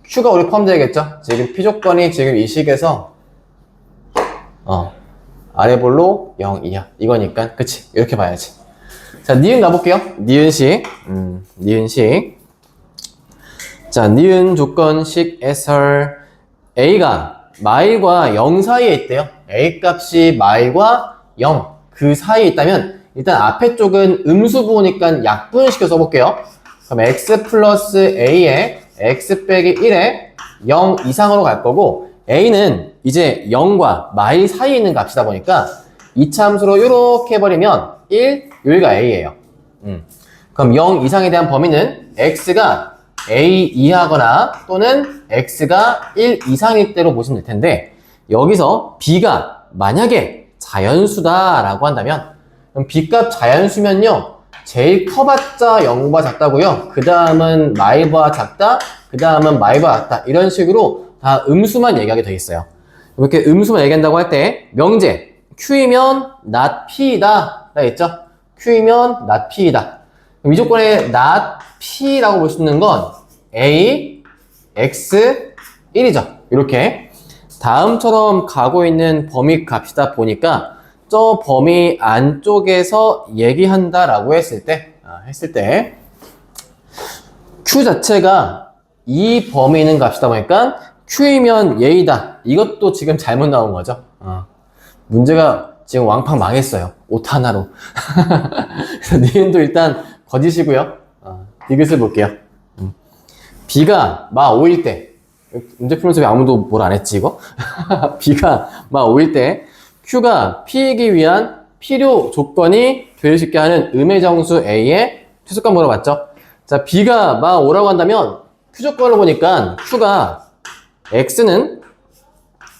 Q가 우리 포함되겠죠? 지금 P 조건이 지금 이 식에서 아래 볼로 0 이하. 이거니까 그치? 이렇게 봐야지. 자, 니은 가볼게요. 니은식. 니은식. 자, 니은 조건식 해설. A가 마일과 0 사이에 있대요. A 값이 마일과 0 그 사이에 있다면 일단 앞에 쪽은 음수 부호니까 약분시켜 써볼게요. 그럼 x 플러스 a에 x 빼기 1에 0 이상으로 갈 거고 a는 이제 0과 마일 사이에 있는 값이다 보니까 이차함수로 이렇게 해버리면 1, 여기가 a예요. 그럼 0 이상에 대한 범위는 x가 a 이하거나 또는 x가 1 이상일 때로 보시면 될 텐데 여기서 b가 만약에 자연수다라고 한다면 그럼 b값 자연수면요 제일 커봤자 0보다 작다고요. 그 다음은 마이보다 작다. 그 다음은 마이보다 작다. 이런 식으로 다 음수만 얘기하게 돼 있어요. 이렇게 음수만 얘기한다고 할 때 명제 Q이면 not P이다 라고 했죠. Q이면 not P이다. 이 조건에 not P라고 볼 수 있는 건 A, X, 1이죠. 이렇게 다음처럼 가고 있는 범위 값이다 보니까 저 범위 안쪽에서 얘기한다라고 했을 때 Q 자체가 이 범위에 있는 값이다 보니까 Q이면 얘이다. 이것도 지금 잘못 나온 거죠. 문제가 지금 왕팡 망했어요. 오타 하나로. 그래서 니은도 일단 거짓이고요. 디귿을 볼게요. B가 마 5일 때 문제 풀면서 왜 아무도 뭘 안 했지 이거? B가 마 5일 때 Q가 P이기 위한 필요 조건이 될 수 있게 하는 음의 정수 A의 최소값 물어봤죠? 자, B가 마 5라고 한다면 Q 조건을 보니까 Q가 X는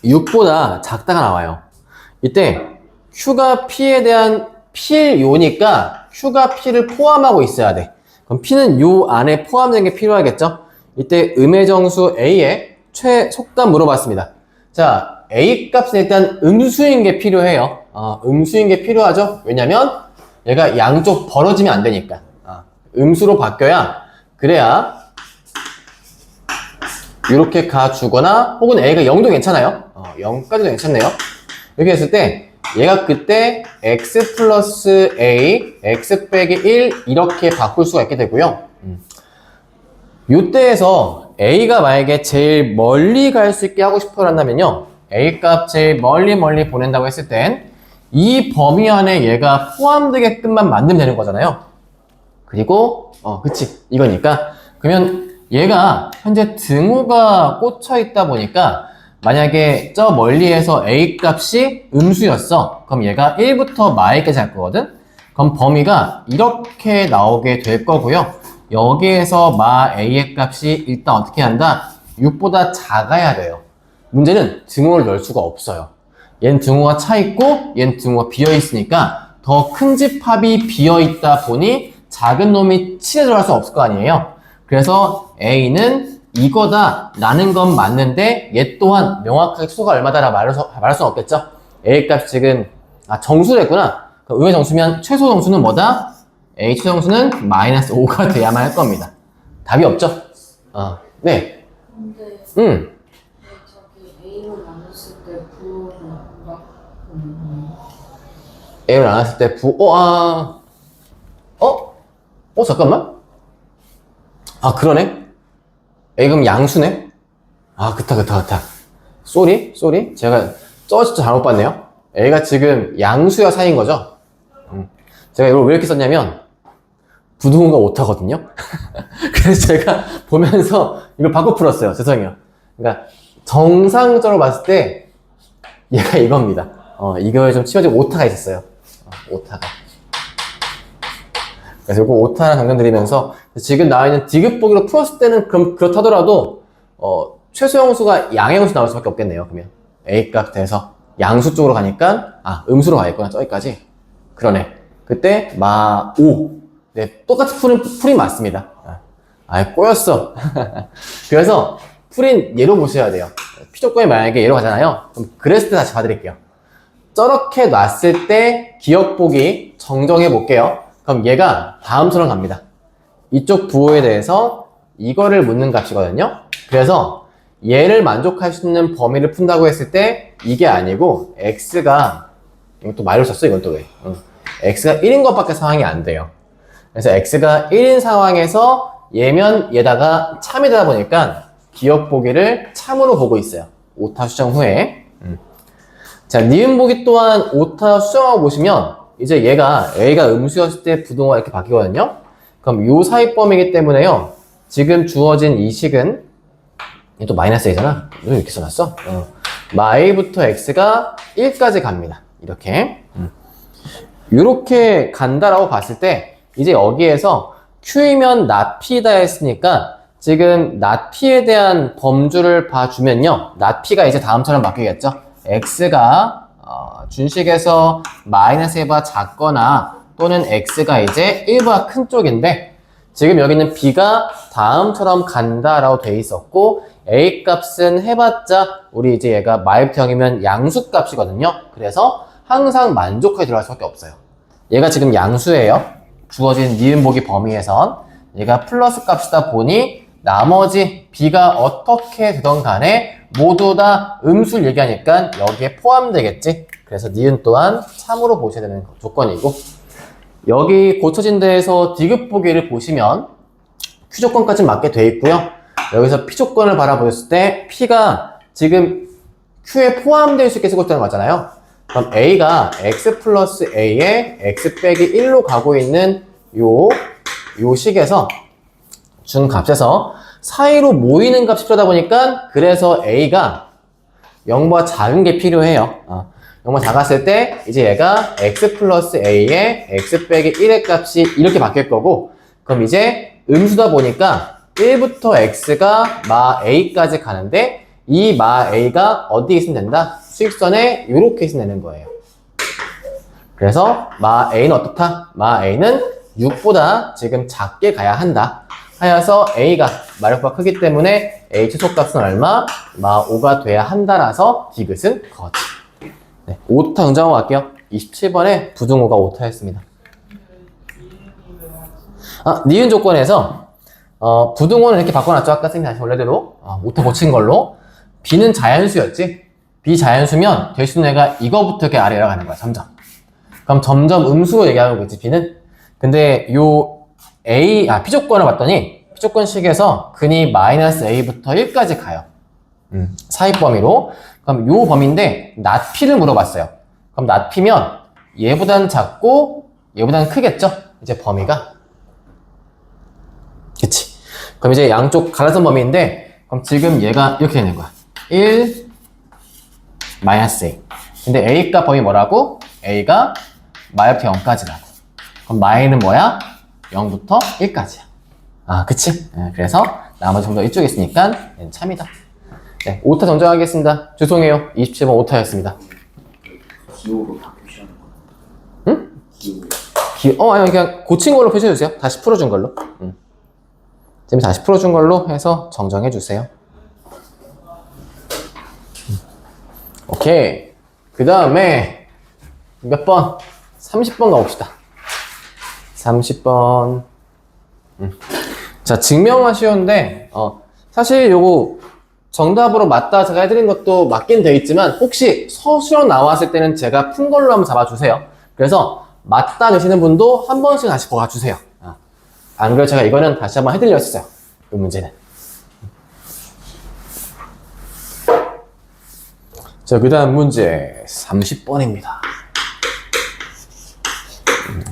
6보다 작다가 나와요. 이때 Q가 P에 대한 필요니까 Q가 P를 포함하고 있어야 돼. 그럼 P는 요 안에 포함된 게 필요하겠죠? 이때 음의 정수 A의 최속값 물어봤습니다. 자, A 값은 일단 음수인 게 필요해요. 음수인 게 필요하죠? 왜냐면 얘가 양쪽 벌어지면 안 되니까. 음수로 바뀌어야 그래야 이렇게 가주거나 혹은 A가 0도 괜찮아요. 0까지도 괜찮네요. 이렇게 했을 때 얘가 그때 x 플러스 a, x 빼기 1 이렇게 바꿀 수가 있게 되고요. 이때에서 a가 만약에 제일 멀리 갈 수 있게 하고 싶어 한다면요. a 값 제일 멀리 보낸다고 했을 땐 이 범위 안에 얘가 포함되게끔만 만들면 되는 거잖아요. 그리고 그치 이거니까 그러면 얘가 현재 등호가 꽂혀 있다 보니까 만약에 저 멀리에서 a 값이 음수였어. 그럼 얘가 1부터 마이까지 할 거거든. 그럼 범위가 이렇게 나오게 될 거고요. 여기에서 마 a의 값이 일단 어떻게 한다? 6보다 작아야 돼요. 문제는 등호를 열 수가 없어요. 얘는 등호가 차 있고 얘는 등호가 비어 있으니까 더 큰 집합이 비어 있다 보니 작은 놈이 치에 들어갈 수 없을 거 아니에요. 그래서 a는 이거다 라는 건 맞는데 얘 또한 명확하게 수가 얼마다라 말할 수는 없겠죠. a 값 지금 정수를 했구나. 음의 정수면 최소 정수는 뭐다? a 최소 정수는 마이너스 5가 돼야만 할 겁니다. 답이 없죠? 네. 근데 저기 A로 나눴을 때 부호는 a를 나눴을 때 잠깐만. 그러네. A 그럼 양수네? 그렇다. 쏘리. 제가 진짜 잘못 봤네요. A가 지금 양수와 사이인 거죠? 제가 이걸 왜 이렇게 썼냐면, 부등호가 오타거든요? 그래서 제가 보면서 이걸 바꿔 풀었어요. 죄송해요. 그러니까, 정상적으로 봤을 때, 얘가 이겁니다. 이거에 좀 치워지고 오타가 있었어요. 오타가. 그래서 이거 오타나 당점 드리면서 지금 나와 있는 디귿 보기로 풀었을 때는 그렇다더라도 최소 형수가 양의 형수 나올 수밖에 없겠네요. 그러면 A 값 돼서 양수 쪽으로 가니까 음수로 가겠구나. 저기까지. 그러네. 그때 마 5. 네, 똑같이 풀이 맞습니다. 꼬였어. 그래서 풀인 예로 보셔야 돼요. P조건이 만약에 예로 가잖아요. 그럼 그랬을 때 다시 봐드릴게요. 저렇게 놨을 때 기억 보기 정정해 볼게요. 그럼 얘가 다음처럼 갑니다. 이쪽 부호에 대해서 이거를 묻는 값이거든요. 그래서 얘를 만족할 수 있는 범위를 푼다고 했을 때 이게 아니고 x가 이것도 말로 썼어, 이건 또 왜? x가 1인 것밖에 상황이 안 돼요. 그래서 x가 1인 상황에서 얘면 얘다가 참이다 보니까 기억 보기를 참으로 보고 있어요. 오타 수정 후에. 자, 니은 보기 또한 오타 수정하고 보시면 이제 얘가 A가 음수였을 때 부동어가 이렇게 바뀌거든요. 그럼 요 사이범이기 때문에요. 지금 주어진 이 식은 얘도 마이너스 A잖아. 왜 이렇게 써놨어? 마이부터 X가 1까지 갑니다. 이렇게. 이렇게 간다라고 봤을 때 이제 여기에서 Q이면 not P다 했으니까 지금 not P에 대한 범주를 봐주면요. not P가 이제 다음처럼 바뀌겠죠. X가 준식에서 마이너스 1보다 작거나 또는 X가 이제 1보다 큰 쪽인데 지금 여기는 B가 다음처럼 간다라고 돼 있었고 A 값은 해봤자 우리 이제 얘가 마이부터형이면 양수 값이거든요. 그래서 항상 만족하게 들어갈 수밖에 없어요. 얘가 지금 양수예요. 주어진 니은 보기 범위에선 얘가 플러스 값이다 보니 나머지 B가 어떻게 되던 간에 모두 다 음수를 얘기하니까 여기에 포함되겠지. 그래서 니은 또한 참으로 보셔야 되는 조건이고 여기 고쳐진 데에서 디귿 보기를 보시면 Q 조건까지 맞게 돼 있고요. 여기서 P 조건을 바라보셨을 때 P가 지금 Q에 포함될 수 있게 쓰고 있다는 거잖아요. 그럼 A가 X 플러스 A에 X 빼기 1로 가고 있는 요 식에서 준 값에서 사이로 모이는 값이 필요하다 보니까 그래서 A가 0보다 작은 게 필요해요. 0보다 작았을 때 이제 얘가 X 플러스 A에 X 빼기 1의 값이 이렇게 바뀔 거고 그럼 이제 음수다 보니까 1부터 X가 마 A까지 가는데 이 마 A가 어디에 있으면 된다? 수직선에 이렇게 있으면 되는 거예요. 그래서 마 A는 어떻다? 마 A는 6보다 지금 작게 가야 한다. 하여서 A가 마력보다 크기 때문에 A 최소값은 얼마? 마 5가 돼야 한다라서 디귿은 거지. 네, 오타 정정하고 갈게요. 27번에 부등호가 오타였습니다. 니은 조건에서 부등호는 이렇게 바꿔놨죠. 아까 선생님 다시 원래대로 오타 고친 걸로. B는 자연수였지. B 자연수면 될 수 있는 애가 이거부터 이렇게 아래 내려가는 거야. 점점. 그럼 점점 음수로 얘기하는 거지. B는. 근데 요 P 조건을 봤더니 P 조건식에서 근이 마이너스 A부터 1까지 가요. 사이 범위로. 그럼 요 범위인데 not P를 물어봤어요. 그럼 not P면 얘보단 작고 얘보단 크겠죠? 이제 범위가. 그치? 그럼 이제 양쪽 갈라선 범위인데 그럼 지금 얘가 이렇게 되는 거야. 1 마이너스 A. 근데 A값 범위 뭐라고? A가 마이부터 0까지라고. 그럼 마이는 뭐야? 0부터 1까지야. 그치? 네, 그래서 나머지 정도 이쪽에 있으니까 얘는 참이다. 네, 오타 정정하겠습니다. 죄송해요. 27번 오타였습니다. 기호로 바꾸시는 거. 응? 기호. 아니, 그냥 고친 걸로 표시해주세요. 다시 풀어준 걸로. 지금 다시 풀어준 걸로 해서 정정해주세요. 오케이. 그 다음에 몇 번? 30번 가봅시다. 30번. 자, 증명하시오인데 사실 요거 정답으로 맞다 제가 해드린 것도 맞긴 돼 있지만 혹시 서술형 나왔을 때는 제가 푼 걸로 한번 잡아주세요. 그래서 맞다 되시는 분도 한 번씩 다시 봐주세요. 안 그래도 제가 이거는 다시 한번 해드렸어요. 이 문제는. 자, 그 다음 문제 30번입니다.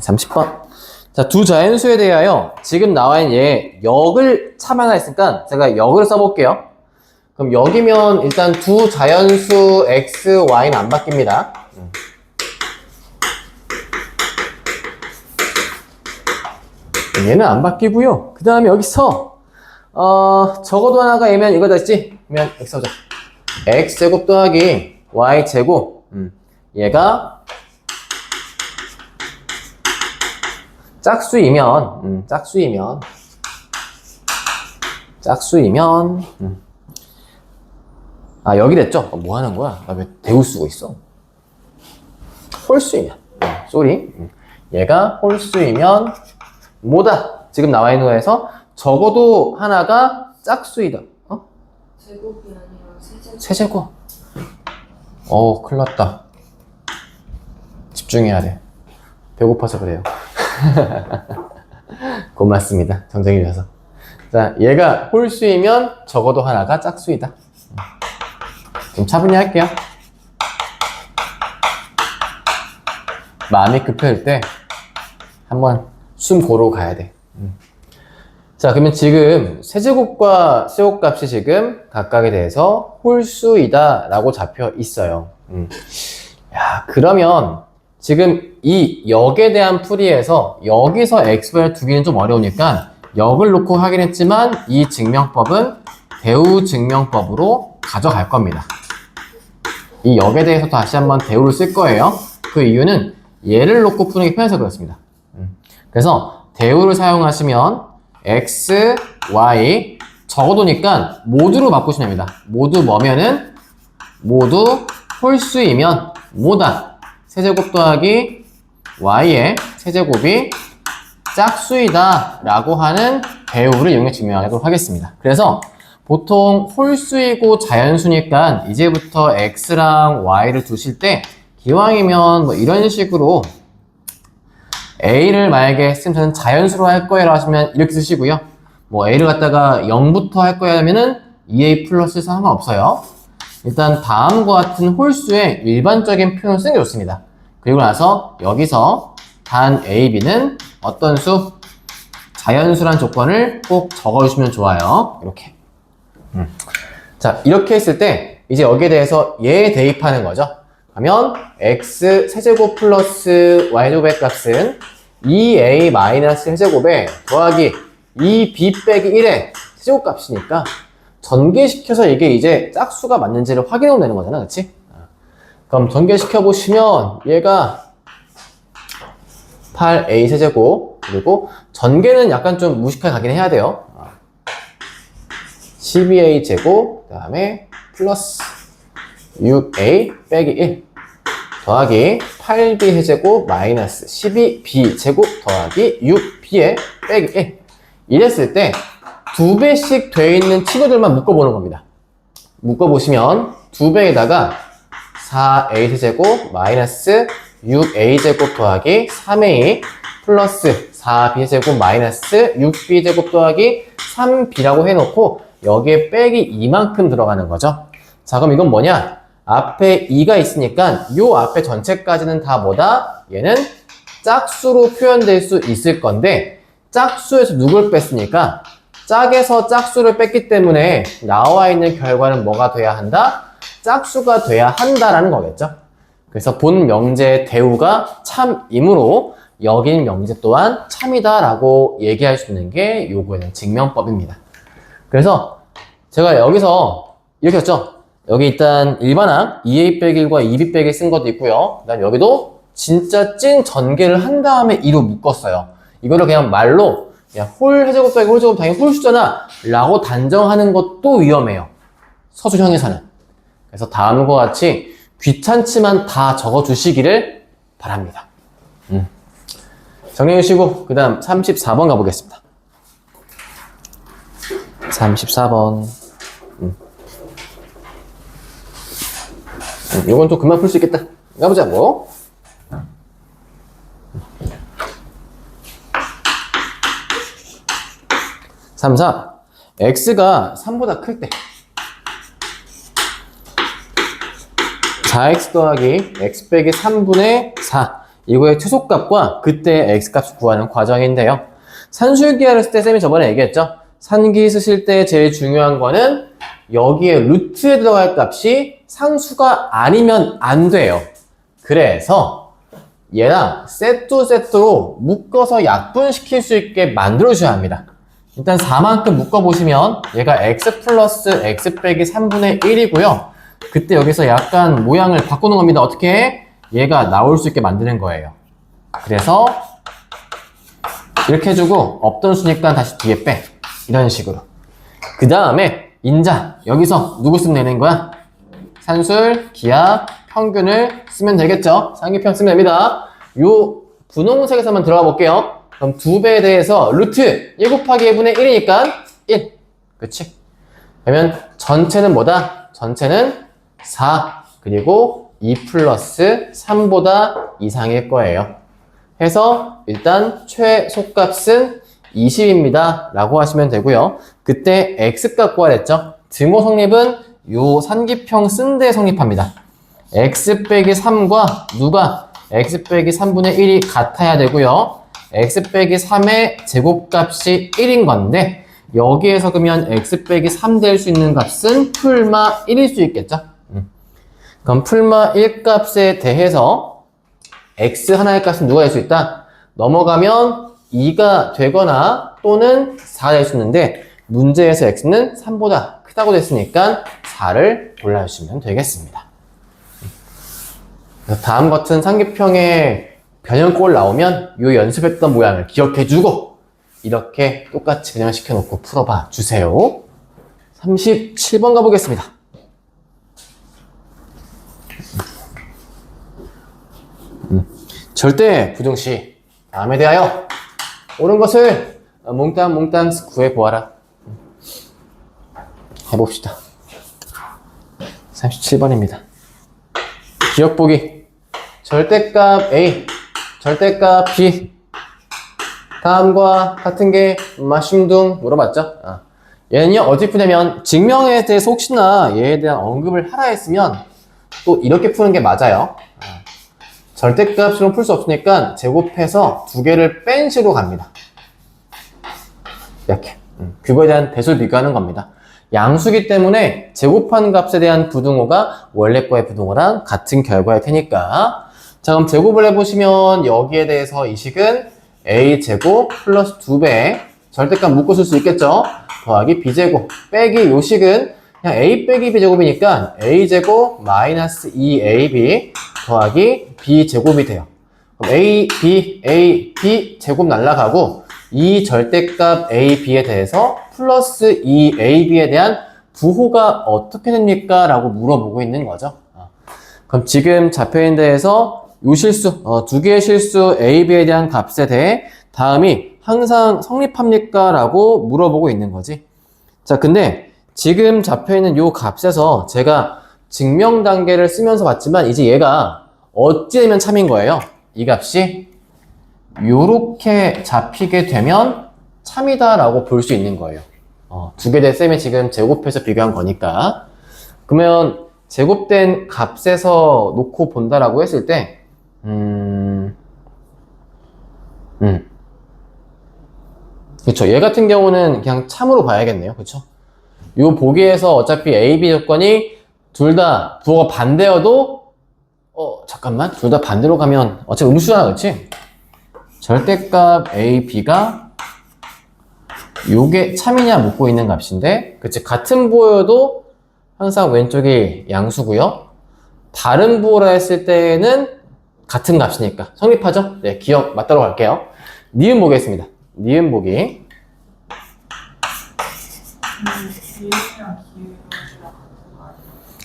30번. 자, 두 자연수에 대하여 지금 나와 있는 얘 역을 참 하나 있으니까 제가 역을 써볼게요. 그럼 역이면 일단 두 자연수 x, y는 안 바뀝니다. 얘는 안 바뀌고요. 그 다음에 여기서 적어도 하나가 얘면 이거 됐지? 그러면 x 하자. x제곱 더하기 y제곱. 얘가 짝수이면 여기 됐죠? 뭐 하는 거야? 나 왜 대우 쓰고 있어? 홀수이면 쏘리. 얘가 홀수이면 뭐다? 지금 나와 있는 거에서 적어도 하나가 짝수이다. 제곱이 아니라 세제곱. 세제곱. 큰일 났다. 집중해야 돼. 배고파서 그래요. 고맙습니다. 정정해 주셔서. 자, 얘가 홀수이면 적어도 하나가 짝수이다. 좀 차분히 할게요. 마음이 급할 때 한번 숨 고르고 가야 돼. 자, 그러면 지금 세제곱과 세제곱값이 지금 각각에 대해서 홀수이다 라고 잡혀 있어요. 야, 그러면 지금 이 역에 대한 풀이에서 여기서 x발 두기는 좀 어려우니까 역을 놓고 하긴 했지만 이 증명법은 대우 증명법으로 가져갈 겁니다. 이 역에 대해서 다시 한번 대우를 쓸 거예요. 그 이유는 얘를 놓고 푸는 게 편해서 그렇습니다. 그래서 대우를 사용하시면 x, y 적어두니까 모두로 바꾸시면 됩니다. 모두 뭐면은 모두 홀수이면 뭐다? 세제곱 더하기 y의 세제곱이 짝수이다 라고 하는 배우를 이용해 증명하도록 하겠습니다. 그래서 보통 홀수이고 자연수니까 이제부터 x랑 y를 두실 때 기왕이면 뭐 이런 식으로 a를 만약에 쓰면 저는 자연수로 할 거예요 라고 하시면 이렇게 쓰시고요. 뭐 a를 갖다가 0부터 할 거예요 하면은 2a 플러스 상관없어요. 일단 다음과 같은 홀수의 일반적인 표현을 쓰는 게 좋습니다. 그리고 나서 여기서 단 a, b는 어떤 수? 자연수란 조건을 꼭 적어주시면 좋아요. 이렇게. 자, 이렇게 했을 때 이제 여기에 대해서 얘 대입하는 거죠. 그러면 x 세제곱 플러스 y제곱의 값은 2a 마이너스 세제곱에 더하기 2b 빼기 1의 세제곱 값이니까 전개시켜서 이게 이제 짝수가 맞는지를 확인하면 되는 거잖아, 그치? 그럼 전개시켜 보시면 얘가 8a 세제곱, 그리고 전개는 약간 좀 무식하게 가긴 해야 돼요. 12a 제곱, 그 다음에 플러스 6a 빼기 1 더하기 8b 세제곱 마이너스 12b 제곱 더하기 6b의 빼기 1 이랬을 때 2배씩 돼 있는 친구들만 묶어보는 겁니다. 묶어보시면 2배에다가 4a 세제곱 마이너스 6a 제곱 더하기 3a 플러스 4b 제곱 마이너스 6b 제곱 더하기 3b라고 해놓고 여기에 빼기 이만큼 들어가는 거죠. 자, 그럼 이건 뭐냐? 앞에 2가 있으니까 요 앞에 전체까지는 다 뭐다? 얘는 짝수로 표현될 수 있을 건데 짝수에서 누굴 뺐으니까 짝에서 짝수를 뺐기 때문에 나와 있는 결과는 뭐가 돼야 한다? 짝수가 돼야 한다라는 거겠죠. 그래서 본 명제의 대우가 참이므로 여긴 명제 또한 참이다라고 얘기할 수 있는 게 요거에 대한 증명법입니다. 그래서 제가 여기서 이렇게 했죠. 여기 일단 일반항 2a 빼기 1과 2b 빼기 쓴 것도 있고요. 그 다음 여기도 진짜 찐 전개를 한 다음에 2로 묶었어요. 이거를 그냥 말로 야, 홀 해제곱 더하기 홀 제곱 당연히 홀수잖아 라고 단정하는 것도 위험해요. 서술 형에서는. 그래서 다음과 같이 귀찮지만 다 적어주시기를 바랍니다. 정리해 주시고 그 다음 34번 가보겠습니다. 34번. 이건 좀 금방 풀 수 있겠다. 가보자고. 3, 4. x가 3보다 클 때 4x 더하기 x 빼기 3분의 4 이거의 최소값과 그때 x값을 구하는 과정인데요. 산술기하를 쓸 때 쌤이 저번에 얘기했죠. 산기 쓰실 때 제일 중요한 거는 여기에 루트에 들어갈 값이 상수가 아니면 안 돼요. 그래서 얘랑 세트로 묶어서 약분시킬 수 있게 만들어줘야 합니다. 일단 4만큼 묶어보시면 얘가 x 플러스 x 빼기 3분의 1이고요. 그때 여기서 약간 모양을 바꾸는 겁니다. 어떻게 해? 얘가 나올 수 있게 만드는 거예요. 그래서 이렇게 해주고 없던 수니까 다시 뒤에 빼. 이런 식으로. 그 다음에 인자 여기서 누구 쓰면 되는 거야? 산술, 기하, 평균을 쓰면 되겠죠? 상기평 쓰면 됩니다. 요 분홍색에서만 들어가 볼게요. 그럼 2배에 대해서 루트 1 곱하기 1분의 1이니까 1. 그치? 그러면 전체는 뭐다? 전체는 4 그리고 2 플러스 3보다 이상일 거예요. 해서 일단 최소값은 20입니다. 라고 하시면 되고요. 그때 x값 구하랬죠? 등호 성립은 요 산기평 쓴 데 성립합니다. x 빼기 3과 누가 x 빼기 3분의 1이 같아야 되고요. x 빼기 3의 제곱값이 1인 건데 여기에서 그러면 x 빼기 3 될 수 있는 값은 풀마 1일 수 있겠죠? 그럼 풀마 1 값에 대해서 x 하나의 값은 누가 될 수 있다? 넘어가면 2가 되거나 또는 4가 될 수 있는데 문제에서 x는 3보다 크다고 됐으니까 4를 골라주시면 되겠습니다. 다음 같은 상기평에 변형꼴 나오면 이 연습했던 모양을 기억해주고 이렇게 똑같이 변형시켜 놓고 풀어봐 주세요. 37번 가보겠습니다. 절대 부등식 다음에 대하여 옳은 것을 몽땅 구해보아라. 해봅시다. 37번입니다. 기억보기 절대값 A, 절대값 B 다음과 같은 게 마심둥 물어봤죠? 얘는요 어떻게 푸냐면 증명에 대해서 혹시나 얘에 대한 언급을 하라 했으면 또 이렇게 푸는 게 맞아요. 절대값으로 풀 수 없으니까 제곱해서 두 개를 뺀 식으로 갑니다. 이렇게 그거에 대한 대수를 비교하는 겁니다. 양수기 때문에 제곱한 값에 대한 부등호가 원래 거의 부등호랑 같은 결과일 테니까 자 그럼 제곱을 해보시면 여기에 대해서 이 식은 a제곱 플러스 2배 절대값 묶어 쓸 수 있겠죠? 더하기 b제곱 빼기 요 식은 그냥 a 빼기 b제곱이니까 a제곱 마이너스 2ab 더하기 b제곱이 돼요. 그럼 a, b 제곱 날라가고 이 절대값 a, b에 대해서 플러스 2ab에 대한 부호가 어떻게 됩니까? 라고 물어보고 있는 거죠. 그럼 지금 잡혀있는 데에서 요 실수, 두 개의 실수 a, b에 대한 값에 대해 다음이 항상 성립합니까? 라고 물어보고 있는 거지. 자, 근데 지금 잡혀있는 요 값에서 제가 증명 단계를 쓰면서 봤지만 이제 얘가 어찌 되면 참인 거예요. 이 값이 요렇게 잡히게 되면 참이다 라고 볼 수 있는 거예요. 두 개 대 셈이 지금 제곱해서 비교한 거니까. 그러면 제곱된 값에서 놓고 본다라고 했을 때 그쵸. 얘 같은 경우는 그냥 참으로 봐야겠네요. 그쵸. 요 보기에서 어차피 A, B 조건이 둘 다 부호가 반대여도 잠깐만. 둘 다 반대로 가면 어차피 음수잖아. 그치? 절대값 A, B가 요게 참이냐 묻고 있는 값인데 그치? 같은 부호여도 항상 왼쪽이 양수고요. 다른 부호라 했을 때는 같은 값이니까 성립하죠? 네, 기억 맞다로 갈게요. 니은 보겠습니다. 니은 보기.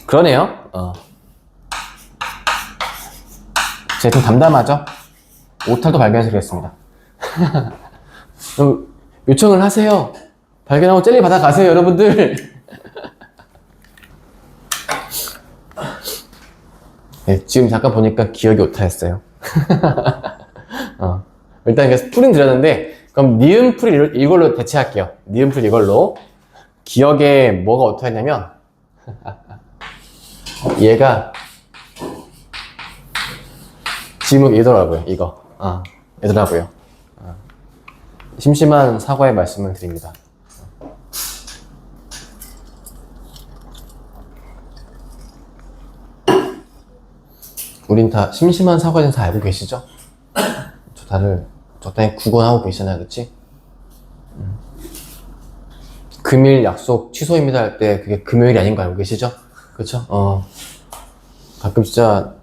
그러네요. 제가 좀 담담하죠? 오탈도 발견해서 그랬습니다. 그럼 요청을 하세요. 발견하고 젤리 받아가세요, 여러분들. 네, 지금 잠깐 보니까 기억이 오타했어요. 일단 그래서 풀은 드렸는데, 그럼 니은풀 이걸로 대체할게요. 니은풀 이걸로. 기억에 뭐가 오타했냐면, 얘가 지금 얘더라고요, 이거. 얘더라고요. 심심한 사과의 말씀을 드립니다. 우린 다 심심한 사과에 대해서 알고 계시죠? 저 다들 적당히 구건하고 계시잖아요, 그치? 금일 약속 취소입니다 할 때 그게 금요일이 아닌 거 알고 계시죠? 그쵸? 가끔 진짜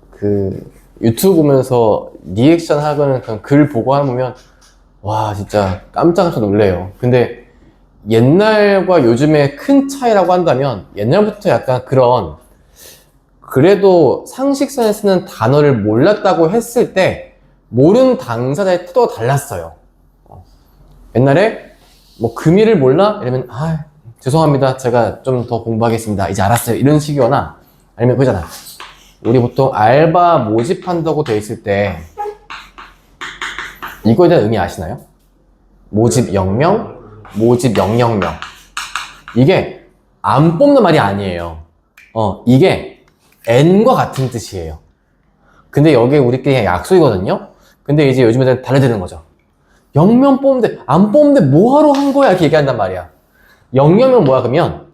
유튜브 보면서 리액션 하거나 그런 글 보고 하면 와 진짜 깜짝 놀래요. 근데 옛날과 요즘의 큰 차이라고 한다면 옛날부터 약간 그런 그래도 상식선에 쓰는 단어를 몰랐다고 했을 때 모르는 당사자의 태도가 달랐어요. 옛날에 뭐 금일을 몰라? 이러면 죄송합니다. 제가 좀 더 공부하겠습니다. 이제 알았어요. 이런 식이거나 아니면 그잖아. 우리 보통 알바 모집한다고 돼 있을 때 이거에 대한 의미 아시나요? 모집 0명, 모집 000명. 이게 안 뽑는 말이 아니에요. 이게 n과 같은 뜻이에요. 근데 여기 우리끼리 그냥 약속이거든요? 근데 이제 요즘에는 달라지는 거죠. 0명 뽑는데, 안 뽑는데 뭐하러 한 거야? 이렇게 얘기한단 말이야. 0명 뭐야? 그러면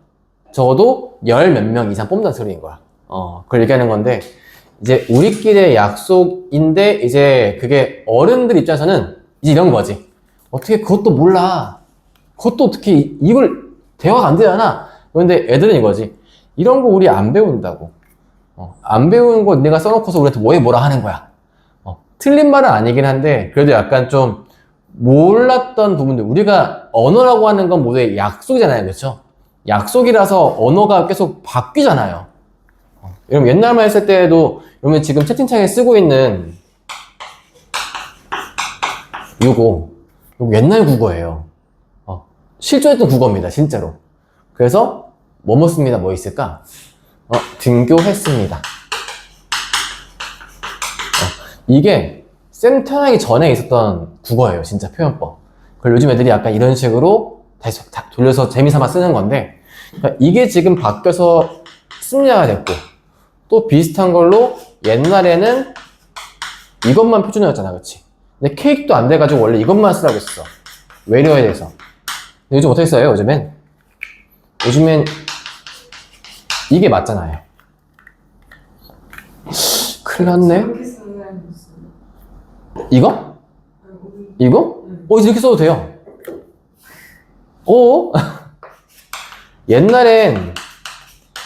적어도 10몇 명 이상 뽑는다는 소리인 거야. 그걸 얘기하는 건데, 이제 우리끼리의 약속인데, 이제 그게 어른들 입장에서는 이제 이런 거지. 어떻게 그것도 몰라. 그것도 어떻게 이걸 대화가 안 되잖아. 그런데 애들은 이거지. 이런 거 우리 안 배운다고. 안 배우는 거 내가 써놓고서 우리한테 뭐라 하는 거야. 틀린 말은 아니긴 한데, 그래도 약간 좀 몰랐던 부분들. 우리가 언어라고 하는 건 모두 약속이잖아요. 그렇죠? 약속이라서 언어가 계속 바뀌잖아요. 여러분 옛날만 했을 때에도 여러분 지금 채팅창에 쓰고 있는 요거 옛날 국어예요. 실존했던 국어입니다. 진짜로. 그래서 뭐뭐 씁니다. 뭐 있을까? 등교했습니다. 이게 쌤 태어나기 전에 있었던 국어예요. 진짜 표현법. 그걸 요즘 애들이 약간 이런 식으로 다시 돌려서 재미삼아 쓰는 건데, 그러니까 이게 지금 바뀌어서 승려가 됐고, 또 비슷한 걸로 옛날에는 이것만 표준어였잖아. 그치? 근데 케이크도 안 돼가지고 원래 이것만 쓰라고 했어. 외래어에 대해서. 근데 요즘 어떻게 써요? 요즘엔 이게 맞잖아요. 큰일 났네. 그렇게 쓰는 사람도 있어요. 이거? 이거? 이제 이렇게 써도 돼요. 옛날엔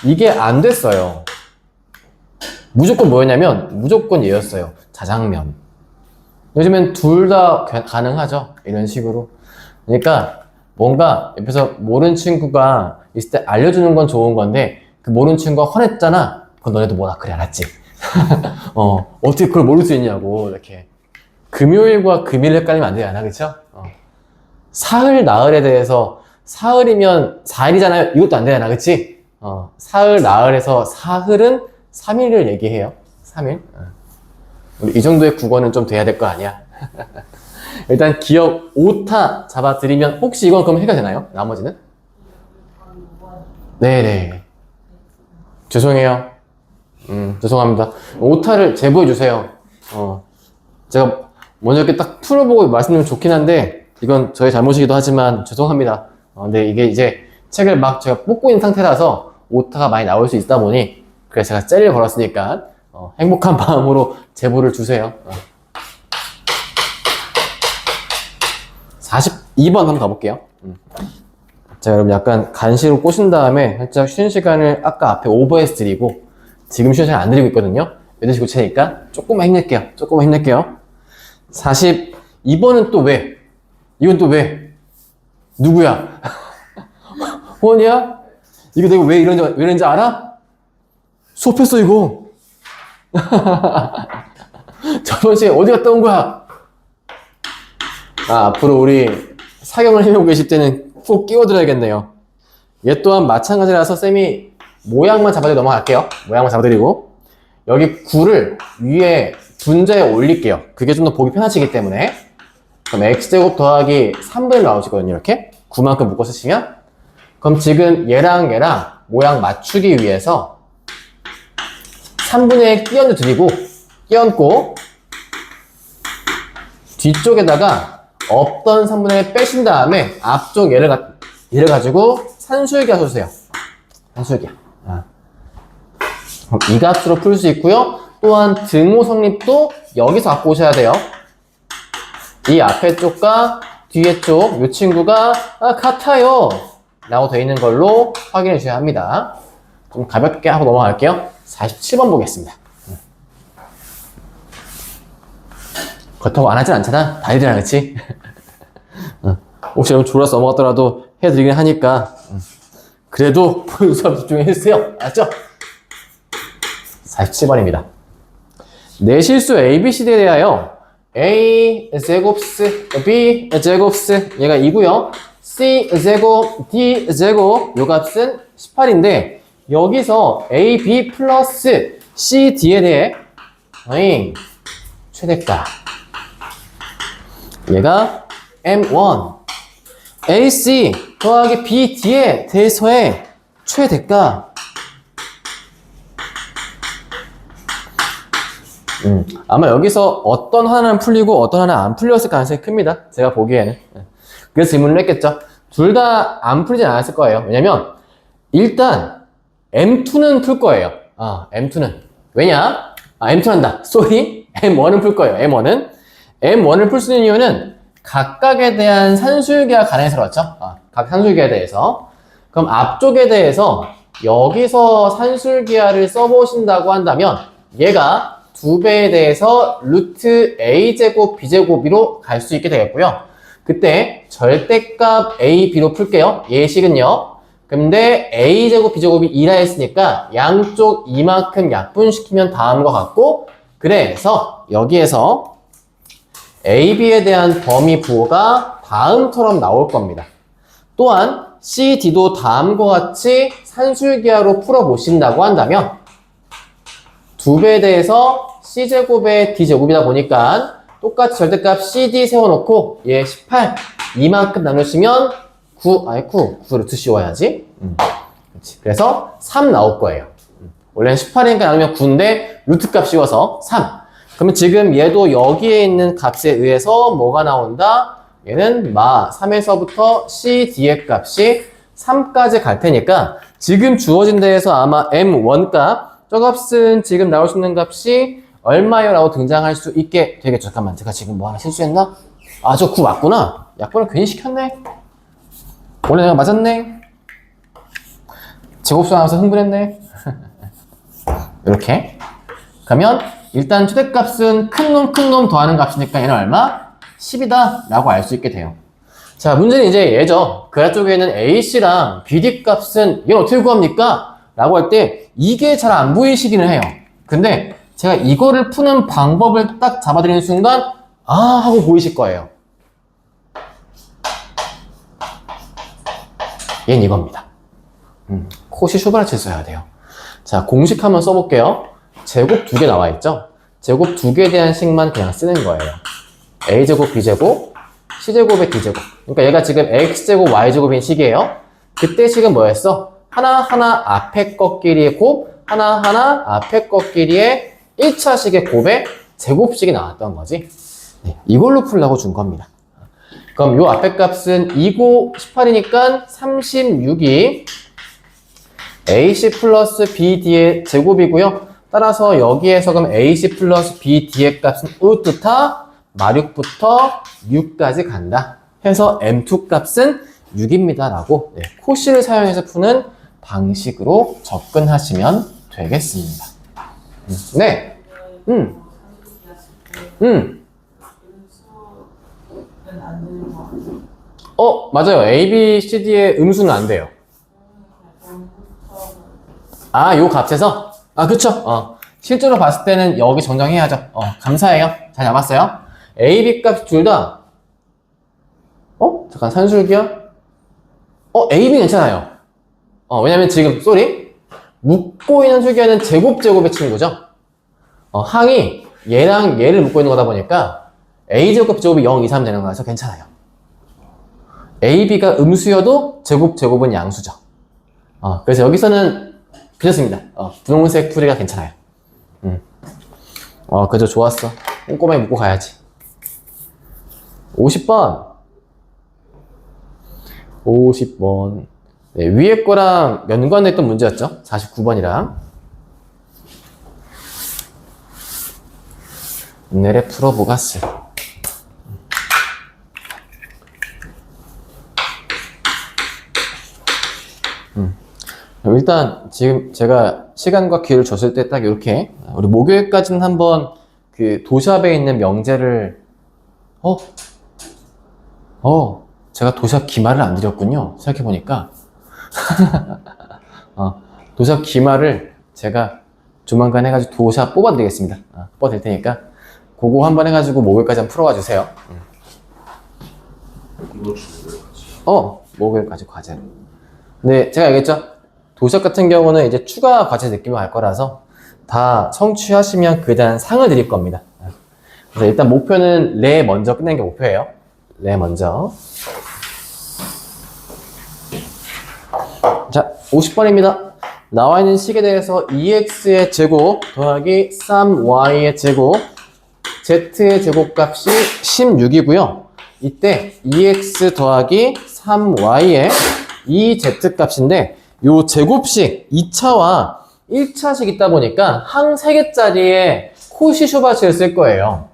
이게 안 됐어요. 무조건 뭐였냐면, 무조건 얘였어요. 자장면. 요즘엔 둘 다 가능하죠. 이런 식으로. 그러니까, 뭔가 옆에서 모르는 친구가 있을 때 알려주는 건 좋은 건데, 그 모르는 친구가 화냈잖아? 그건 너네도 뭐라 그래, 알았지? 어떻게 그걸 모를 수 있냐고, 이렇게. 금요일과 금일 헷갈리면 안 되잖아, 그쵸? 사흘, 나흘에 대해서, 사흘이면 4일이잖아요? 이것도 안 되잖아, 그치? 사흘, 나흘에서 사흘은 3일을 얘기해요. 3일. 우리 이 정도의 국어는 좀 돼야 될 거 아니야? 일단 기억 오타 잡아드리면, 혹시 이건 그럼 해가 되나요? 나머지는? 네네. 죄송해요. 죄송합니다. 오타를 제보해주세요. 제가 먼저 이렇게 딱 풀어보고 말씀드리면 좋긴 한데, 이건 저의 잘못이기도 하지만 죄송합니다. 근데 이게 이제 책을 막 제가 뽑고 있는 상태라서 오타가 많이 나올 수 있다 보니, 그래서 제가 젤을 걸었으니까 행복한 마음으로 제보를 주세요. 42번 한번 가볼게요. 자, 여러분 약간 간시로 꼬신 다음에 살짝 쉬는 시간을 아까 앞에 오버해서 드리고, 지금 쉬는 시간 안 드리고 있거든요. 8시 고치니까 조금만 힘낼게요. 42번은 또 왜? 이건 또 왜? 누구야? 호원이야? 이거 내가 왜 이런지 알아? 수업했어, 이거. 저번 시간에 어디 갔다 온 거야? 앞으로 우리 사경을 해오고 계실 때는 꼭 끼워드려야겠네요. 얘 또한 마찬가지라서 쌤이 모양만 잡아드리고 넘어갈게요. 모양만 잡아드리고, 여기 9를 위에 분자에 올릴게요. 그게 좀 더 보기 편하시기 때문에. 그럼 x제곱 더하기 3분의 나오시거든요. 이렇게 9만큼 묶어 쓰시면. 그럼 지금 얘랑 모양 맞추기 위해서 3분의 1 끼얹고 뒤쪽에다가 없던 3분의 1 빼신 다음에 앞쪽 얘를 가지고 산술기 하셔주세요. 산술기. 그럼 이 값으로 풀 수 있고요. 또한 등호 성립도 여기서 갖고 오셔야 돼요. 이 앞에 쪽과 뒤에 쪽, 이 친구가 같아요 라고 되어 있는 걸로 확인해 주셔야 합니다. 좀 가볍게 하고 넘어갈게요. 47번 보겠습니다. 그렇다고 안 하진 않잖아. 다 해드리라, 그치? 혹시 여러분 졸아서 넘어갔더라도 해드리긴 하니까 그래도 수업 집중해 주세요. 알았죠? 47번입니다. 내실수 ABCD에 대하여 A 제곱스 B 제곱스 얘가 2고요. C 제곱 D 제곱 요 값은 18인데 여기서 AB 플러스 CD에 대해 어잉, 최대가 얘가 M1 AC 더하기 BD에 대해서의 최대가 아마 여기서 어떤 하나는 풀리고 어떤 하나는 안 풀렸을 가능성이 큽니다. 제가 보기에는. 그래서 질문을 했겠죠. 둘 다 안 풀리진 않았을 거예요. 왜냐면 일단 M2는 풀 거예요. M2는 왜냐? M2한다. 쏘리. M1은 풀 거예요. M1을 풀 수 있는 이유는 각각에 대한 산술기와 관해서 그렇죠. 각 산술기에 대해서. 그럼 앞쪽에 대해서 여기서 산술기하를 써보신다고 한다면 얘가 2배에 대해서 루트 a제곱 b제곱으로 갈 수 있게 되겠고요. 그때 절대값 a, b로 풀게요. 예식은요. 근데 a제곱 b제곱이 2라 했으니까 양쪽 이만큼 약분시키면 다음과 같고, 그래서 여기에서 a, b에 대한 범위 부호가 다음처럼 나올 겁니다. 또한 c, d도 다음과 같이 산술기하로 풀어보신다고 한다면 2배에 대해서 c제곱에 d제곱이다 보니까 똑같이 절대값 cd 세워놓고 얘 18 이만큼 나누시면 9를 씌워야지. 그렇지. 그래서 3 나올 거예요. 원래는 18이니까 나누면 9인데 루트 값 씌워서 3. 그러면 지금 얘도 여기에 있는 값에 의해서 뭐가 나온다? 얘는 3에서부터 cd의 값이 3까지 갈 테니까 지금 주어진 데에서 아마 m1 값, 저 값은 지금 나올 수 있는 값이 얼마요? 라고 등장할 수 있게 되겠죠. 잠깐만, 제가 지금 뭐 하나 실수했나? 저 9 맞구나. 약분을 괜히 시켰네. 원래 내가 맞았네. 제곱수 나와서 흥분했네. 이렇게. 그러면 일단 최대값은 큰 놈 더하는 값이니까 얘는 얼마? 10이다 라고 알 수 있게 돼요. 자, 문제는 이제 얘죠. 그라 쪽에는 AC랑 BD 값은 얘는 어떻게 구합니까? 라고 할 때 이게 잘 안 보이시기는 해요. 근데 제가 이거를 푸는 방법을 딱 잡아드리는 순간 하고 보이실 거예요. 얘는 이겁니다. 코시 슈바르츠 써야 돼요. 자, 공식 한번 써볼게요. 제곱 2개 나와 있죠? 제곱 2개에 대한 식만 그냥 쓰는 거예요. a제곱, b제곱, c제곱에 d제곱. 그러니까 얘가 지금 x제곱, y제곱인 식이에요. 그때 식은 뭐였어? 하나하나 앞에 것끼리의 곱, 하나하나 앞에 것끼리의 1차식의 곱에 제곱식이 나왔던 거지. 네, 이걸로 풀라고 준 겁니다. 그럼 요 앞에 값은 2고 18이니까 36이 AC 플러스 BD의 제곱이고요. 따라서 여기에서 그럼 AC 플러스 BD의 값은 우뚜타 마륙부터 6까지 간다. 해서 M2 값은 6입니다. 라고 코시를 사용해서 푸는 방식으로 접근하시면 되겠습니다. 네. 맞아요. A, B, C, D의 음수는 안 돼요. 요 값에서? 그쵸. 실제로 봤을 때는 여기 정정해야죠. 감사해요. 잘 잡았어요. A, B 값 둘 다. 잠깐, 산술기야? A, B 괜찮아요. 왜냐면 지금, 묶고 있는 술기하는 제곱의 친구죠. 항이 얘랑 얘를 묶고 있는 거다 보니까 A제곱, B제곱이 0, 2, 3 되는 거라서 괜찮아요. A, B가 음수여도 제곱은 양수죠. 그래서 여기서는 괜찮습니다. 분홍색 풀이가 괜찮아요. 그죠, 좋았어. 꼼꼼하게 묶고 가야지. 50번. 네, 위에 거랑 연관됐던 문제였죠. 49번이랑. 내래 풀어보겠어. 일단 지금 제가 시간과 기회를 줬을 때 딱 이렇게 우리 목요일까지는 한번 그 도샵에 있는 명제를 제가 도샵 기말을 안 드렸군요. 생각해보니까 도샵 기말을 제가 조만간 해가지고 도샵 뽑아드리겠습니다. 뽑아드릴 테니까 그거 한번 해가지고 목요일까지 한번 풀어와 주세요. 목요일까지 과제로. 근데 제가 알겠죠? 도샵 같은 경우는 이제 추가 과제 느낌을 갈 거라서 다 성취하시면 그 다음 상을 드릴 겁니다. 그래서 일단 목표는 레 먼저 끝내는 게 목표예요. 레 먼저. 자, 50번입니다. 나와 있는 식에 대해서 2x의 제곱 더하기 3y의 제곱 z의 제곱값이 16이고요. 이때 2x 더하기 3y의 2z값인데 요 제곱식 2차와 1차식 있다 보니까 항 3개짜리에 코시쇼바치를 쓸 거예요.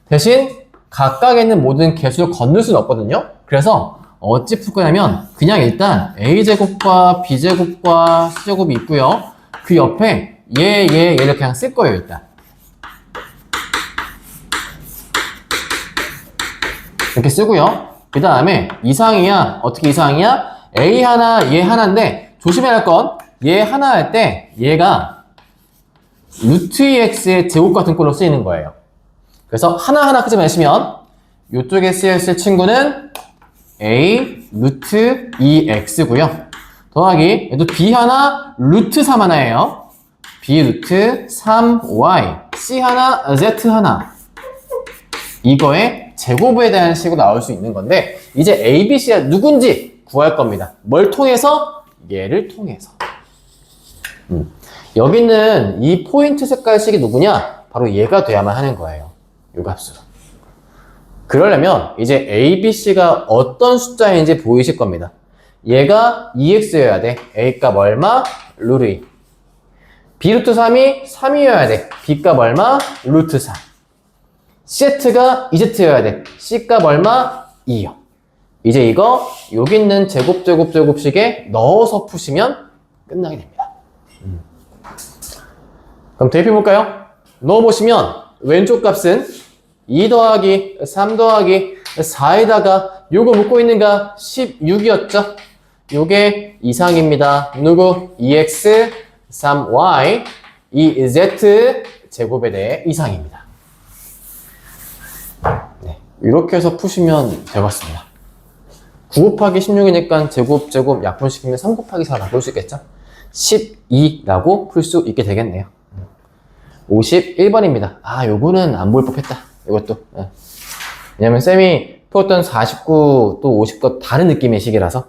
대신 각각에 있는 모든 개수를 건널 수는 없거든요. 그래서 어찌 풀 거냐면 그냥 일단 a제곱과 b제곱과 c제곱이 있고요. 그 옆에 얘를 그냥 쓸 거예요. 일단 이렇게 쓰고요. 그 다음에 이상이야. 어떻게 이상이야? a 하나, 얘 하나인데 조심해야 할 건 얘 하나 할 때 얘가 루트 2x의 제곱 같은 꼴로 쓰이는 거예요. 그래서 하나하나 끄집어내시면 이쪽에 쓰여있을 친구는 a 루트 2x고요. 더하기 얘도 b 하나 루트 3 하나예요. b 루트 3y c 하나 z 하나 이거의 제곱에 대한 식으로 나올 수 있는 건데 이제 a, b, c가 누군지 구할 겁니다. 뭘 통해서? 얘를 통해서. 여기 있는 이 포인트 색깔식이 누구냐? 바로 얘가 돼야만 하는 거예요. 이 값으로. 그러려면 이제 a, b, c가 어떤 숫자인지 보이실 겁니다. 얘가 2x여야 돼. a 값 얼마? 루트 2. b 루트 3이 3이어야 돼. b 값 얼마? 루트 4. z가 2z여야 돼. c 값 얼마? 2요. 이제 이거 여기 있는 제곱식에 넣어서 푸시면 끝나게 됩니다. 그럼 대입해볼까요? 넣어보시면 왼쪽 값은 2 더하기 3 더하기 4에다가 요거 묶고 있는가? 16이었죠? 요게 이상입니다. 누구? 2x, 3y, 2z 제곱에 대해 이상입니다. 네, 이렇게 해서 푸시면 되겠습니다. 9 곱하기 16이니까 제곱 약분시키면 3 곱하기 4 바꿀 수 있겠죠? 12라고 풀 수 있게 되겠네요. 51번입니다. 아, 요거는 안 볼 법했다. 이것도. 왜냐면 쌤이 풀었던 49 또 50도 다른 느낌의 식이라서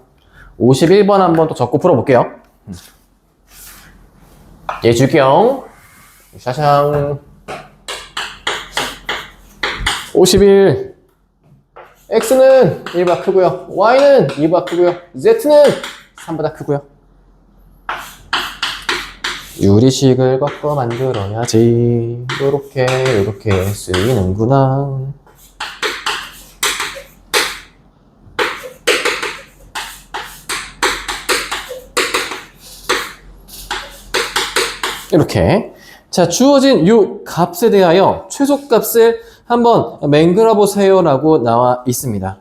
51번 한번 또 적고 풀어볼게요. 얘 줄게요. 샤샹. 51. x는 1보다 크고요. y는 2보다 크고요. z는 3보다 크고요. 유리식을 바꿔 만들어야지. 요렇게 쓰이는구나. 이렇게. 자, 주어진 요 값에 대하여 최소값을 한번 맹글어 보세요 라고 나와 있습니다.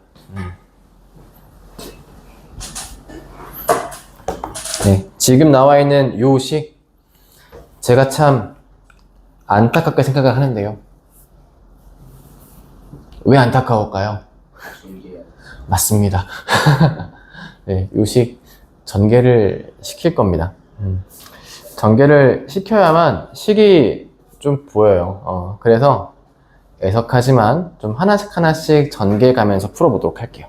네, 지금 나와 있는 요 식 제가 참 안타깝게 생각을 하는데요. 왜 안타까울까요? 맞습니다. 네, 요 식 전개를 시킬 겁니다. 전개를 시켜야만 식이 좀 보여요. 그래서 애석하지만 좀 하나씩 전개 가면서 풀어보도록 할게요.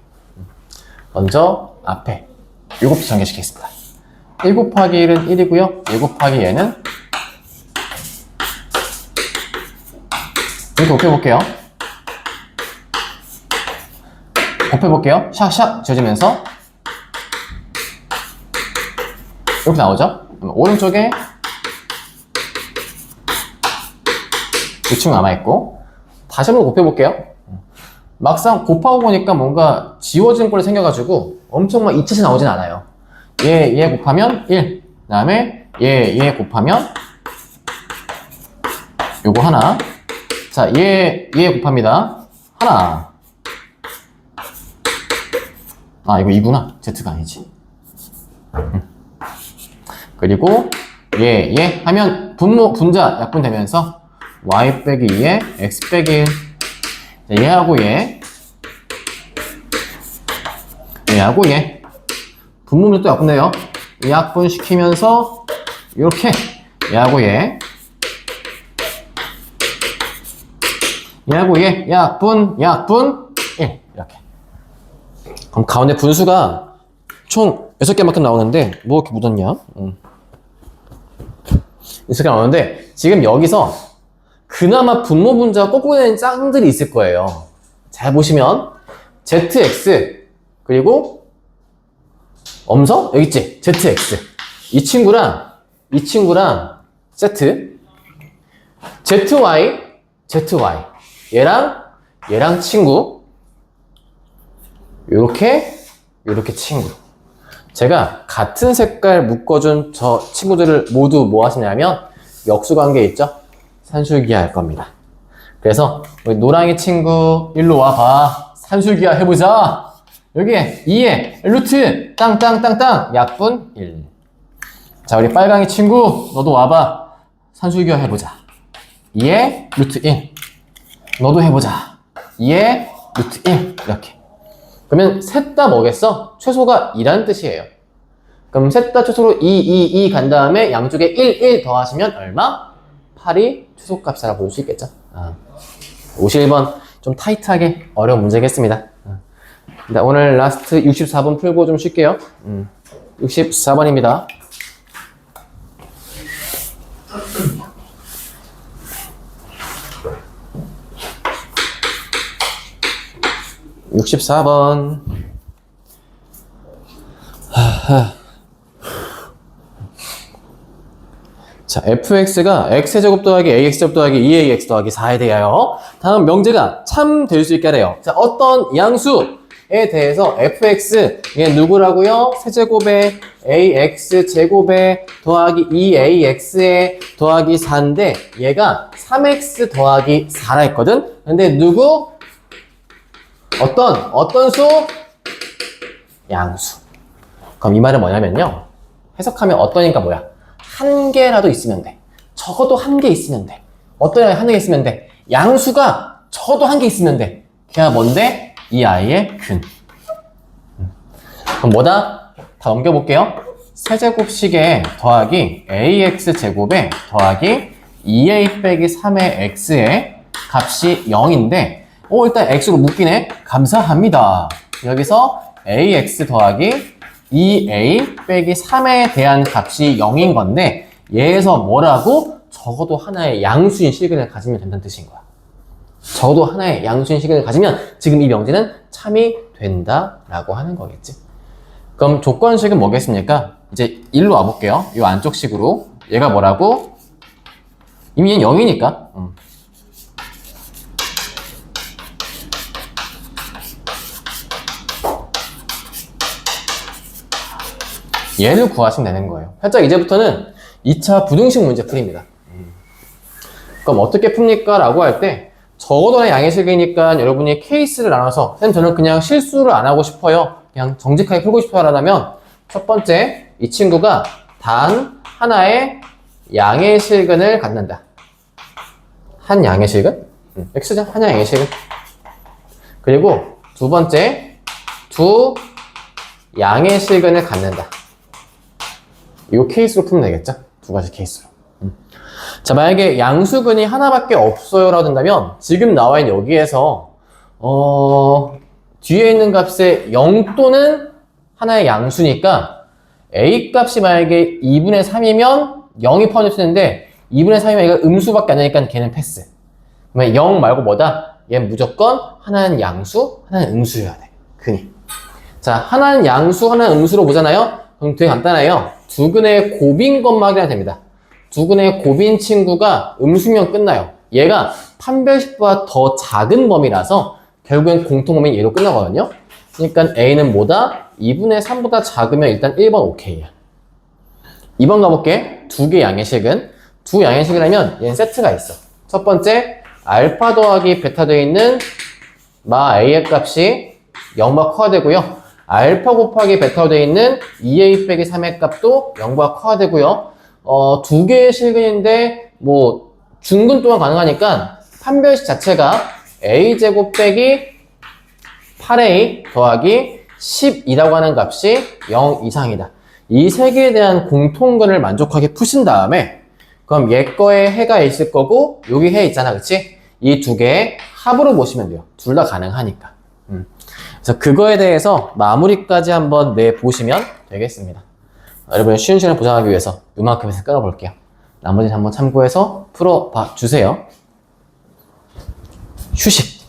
먼저 앞에 이것부터 전개시키겠습니다. 1 곱하기 1은 1이고요. 1 곱하기 얘는 이렇게 곱해볼게요. 곱해볼게요. 샥샥 지어지면서 이렇게 나오죠? 그럼 오른쪽에 이 친구 남아있고 다시 한번 곱해볼게요. 막상 곱하고 보니까 뭔가 지워진 꼴이 생겨가지고 엄청 막 이차씩 나오진 않아요. 얘 곱하면 1. 그 다음에 얘 곱하면 요거 하나. 자, 얘 곱합니다. 하나. 아, 이거 2구나. Z가 아니지. 그리고 얘 하면 분자 약분되면서 y 빼기 2에 x 빼기 1. 자, 얘하고 얘. 분모는 또 약분돼요. 약분시키면서 이렇게 얘하고 얘 얘하고 얘 약분 1 이렇게. 그럼 가운데 분수가 총 6개만큼 나오는데 뭐 이렇게 묻었냐? 6개 나오는데 지금 여기서 그나마 분모 분자가 거꾸로 되는 짱들이 있을 거예요. 잘 보시면 ZX 그리고 엄서? 여기 있지? ZX 이 친구랑 Z ZY 얘랑 친구 요렇게 친구. 제가 같은 색깔 묶어준 저 친구들을 모두 뭐 하시냐면 역수관계 있죠? 산술기하 할 겁니다. 그래서 우리 노랑이 친구 일로 와봐. 산술기하 해보자. 여기에 2에 루트 땅땅땅땅 약분 1. 자 우리 빨강이 친구 너도 와봐. 산술기하 해보자. 2에 루트 1. 너도 해보자. 2에 루트 1. 이렇게. 그러면 셋 다 뭐겠어? 최소가 2라는 뜻이에요. 그럼 셋 다 최소로 2 간 다음에 양쪽에 1 더하시면 얼마? 8이 최소값이라고 볼 수 있겠죠. 51번 좀 타이트하게 어려운 문제겠습니다. 오늘 라스트 64번 풀고 좀 쉴게요. 64번입니다. (64번) 자, fx가 x제곱 더하기 ax제곱 더하기 2ax 더하기 4에 대하여 다음 명제가 참 될 수 있게 하래요. 자, 어떤 양수에 대해서 fx 이게 누구라고요? 세제곱에 ax제곱에 더하기 2ax에 더하기 4인데 얘가 3x 더하기 4라 했거든? 근데 누구? 어떤 수? 양수. 그럼 이 말은 뭐냐면요. 해석하면 어떠니까 뭐야? 한 개라도 있으면 돼. 적어도 한 개 있으면 돼. 어떤 한 개 있으면 돼. 양수가 적어도 한 개 있으면 돼. 걔가 뭔데? 이 아이의 근. 그럼 뭐다? 다 넘겨볼게요. 세제곱식에 더하기 ax제곱에 더하기 2a 빼기 3의 x의 값이 0인데 일단 x로 묶이네. 감사합니다. 여기서 ax 더하기 2a 빼기 3에 대한 값이 0인 건데 얘에서 뭐라고? 적어도 하나의 양수인 실근을 가지면 된다는 뜻인 거야. 적어도 하나의 양수인 실근을 가지면 지금 이 명제는 참이 된다라고 하는 거겠지. 그럼 조건식은 뭐겠습니까? 이제 일로 와볼게요. 이 안쪽 식으로. 얘가 뭐라고? 이미 얘는 0이니까. 얘를 구하시면 되는 거예요. 살짝 이제부터는 2차 부등식 문제 풀이입니다. 그럼 어떻게 풉니까? 라고 할 때 적어도 하나의 양의 식이니까 여러분이 케이스를 나눠서 쌤 저는 그냥 실수를 안 하고 싶어요. 그냥 정직하게 풀고 싶어요. 라면 첫 번째 이 친구가 단 하나의 양의 실근을 갖는다. 한 양의 실근? X죠? 한 양의 실근. 그리고 두 번째 두 양의 실근을 갖는다. 이 케이스로 풀면 되겠죠? 두 가지 케이스로. 자, 만약에 양수근이 하나밖에 없어요 라고 된다면 지금 나와 있는 여기에서 뒤에 있는 값에 0 또는 하나의 양수니까 a 값이 만약에 2분의 3이면 0이 포함될 수 있는데 2분의 3이면 얘가 음수밖에 안 되니까 걔는 패스. 그러면 0 말고 뭐다? 얘는 무조건 하나는 양수, 하나는 음수여야 돼. 근이. 자, 하나는 양수, 하나는 음수로 보잖아요? 그럼 되게 간단해요. 두 근의 곱인 것만 확인하면 됩니다. 두 근의 곱인 친구가 음수면 끝나요. 얘가 판별식보다 더 작은 범위라서 결국엔 공통범위 얘로 끝나거든요. 그러니까 A는 뭐다? 2분의 3보다 작으면 일단 1번 오케이야. 2번 가볼게. 두 개 양의식은 두 양의식이라면 얘는 세트가 있어. 첫 번째 알파 더하기 베타 되어 있는 마 A의 값이 0보다 커야 되고요. 알파 곱하기 베타로 되어 있는 2a 빼기 3의 값도 0보다 커야 되고요. 두 개의 실근인데 뭐 중근 또한 가능하니까 판별식 자체가 a제곱 빼기 8a 더하기 10이라고 하는 값이 0 이상이다. 이 세 개에 대한 공통근을 만족하게 푸신 다음에 그럼 얘 거에 해가 있을 거고 여기 해 있잖아, 그치? 이 두 개의 합으로 보시면 돼요. 둘 다 가능하니까. 그래서 그거에 대해서 마무리까지 한번 내보시면 되겠습니다. 여러분 쉬운 시간을 보장하기 위해서 이만큼에서 끊어볼게요. 나머지는 한번 참고해서 풀어봐 주세요. 휴식.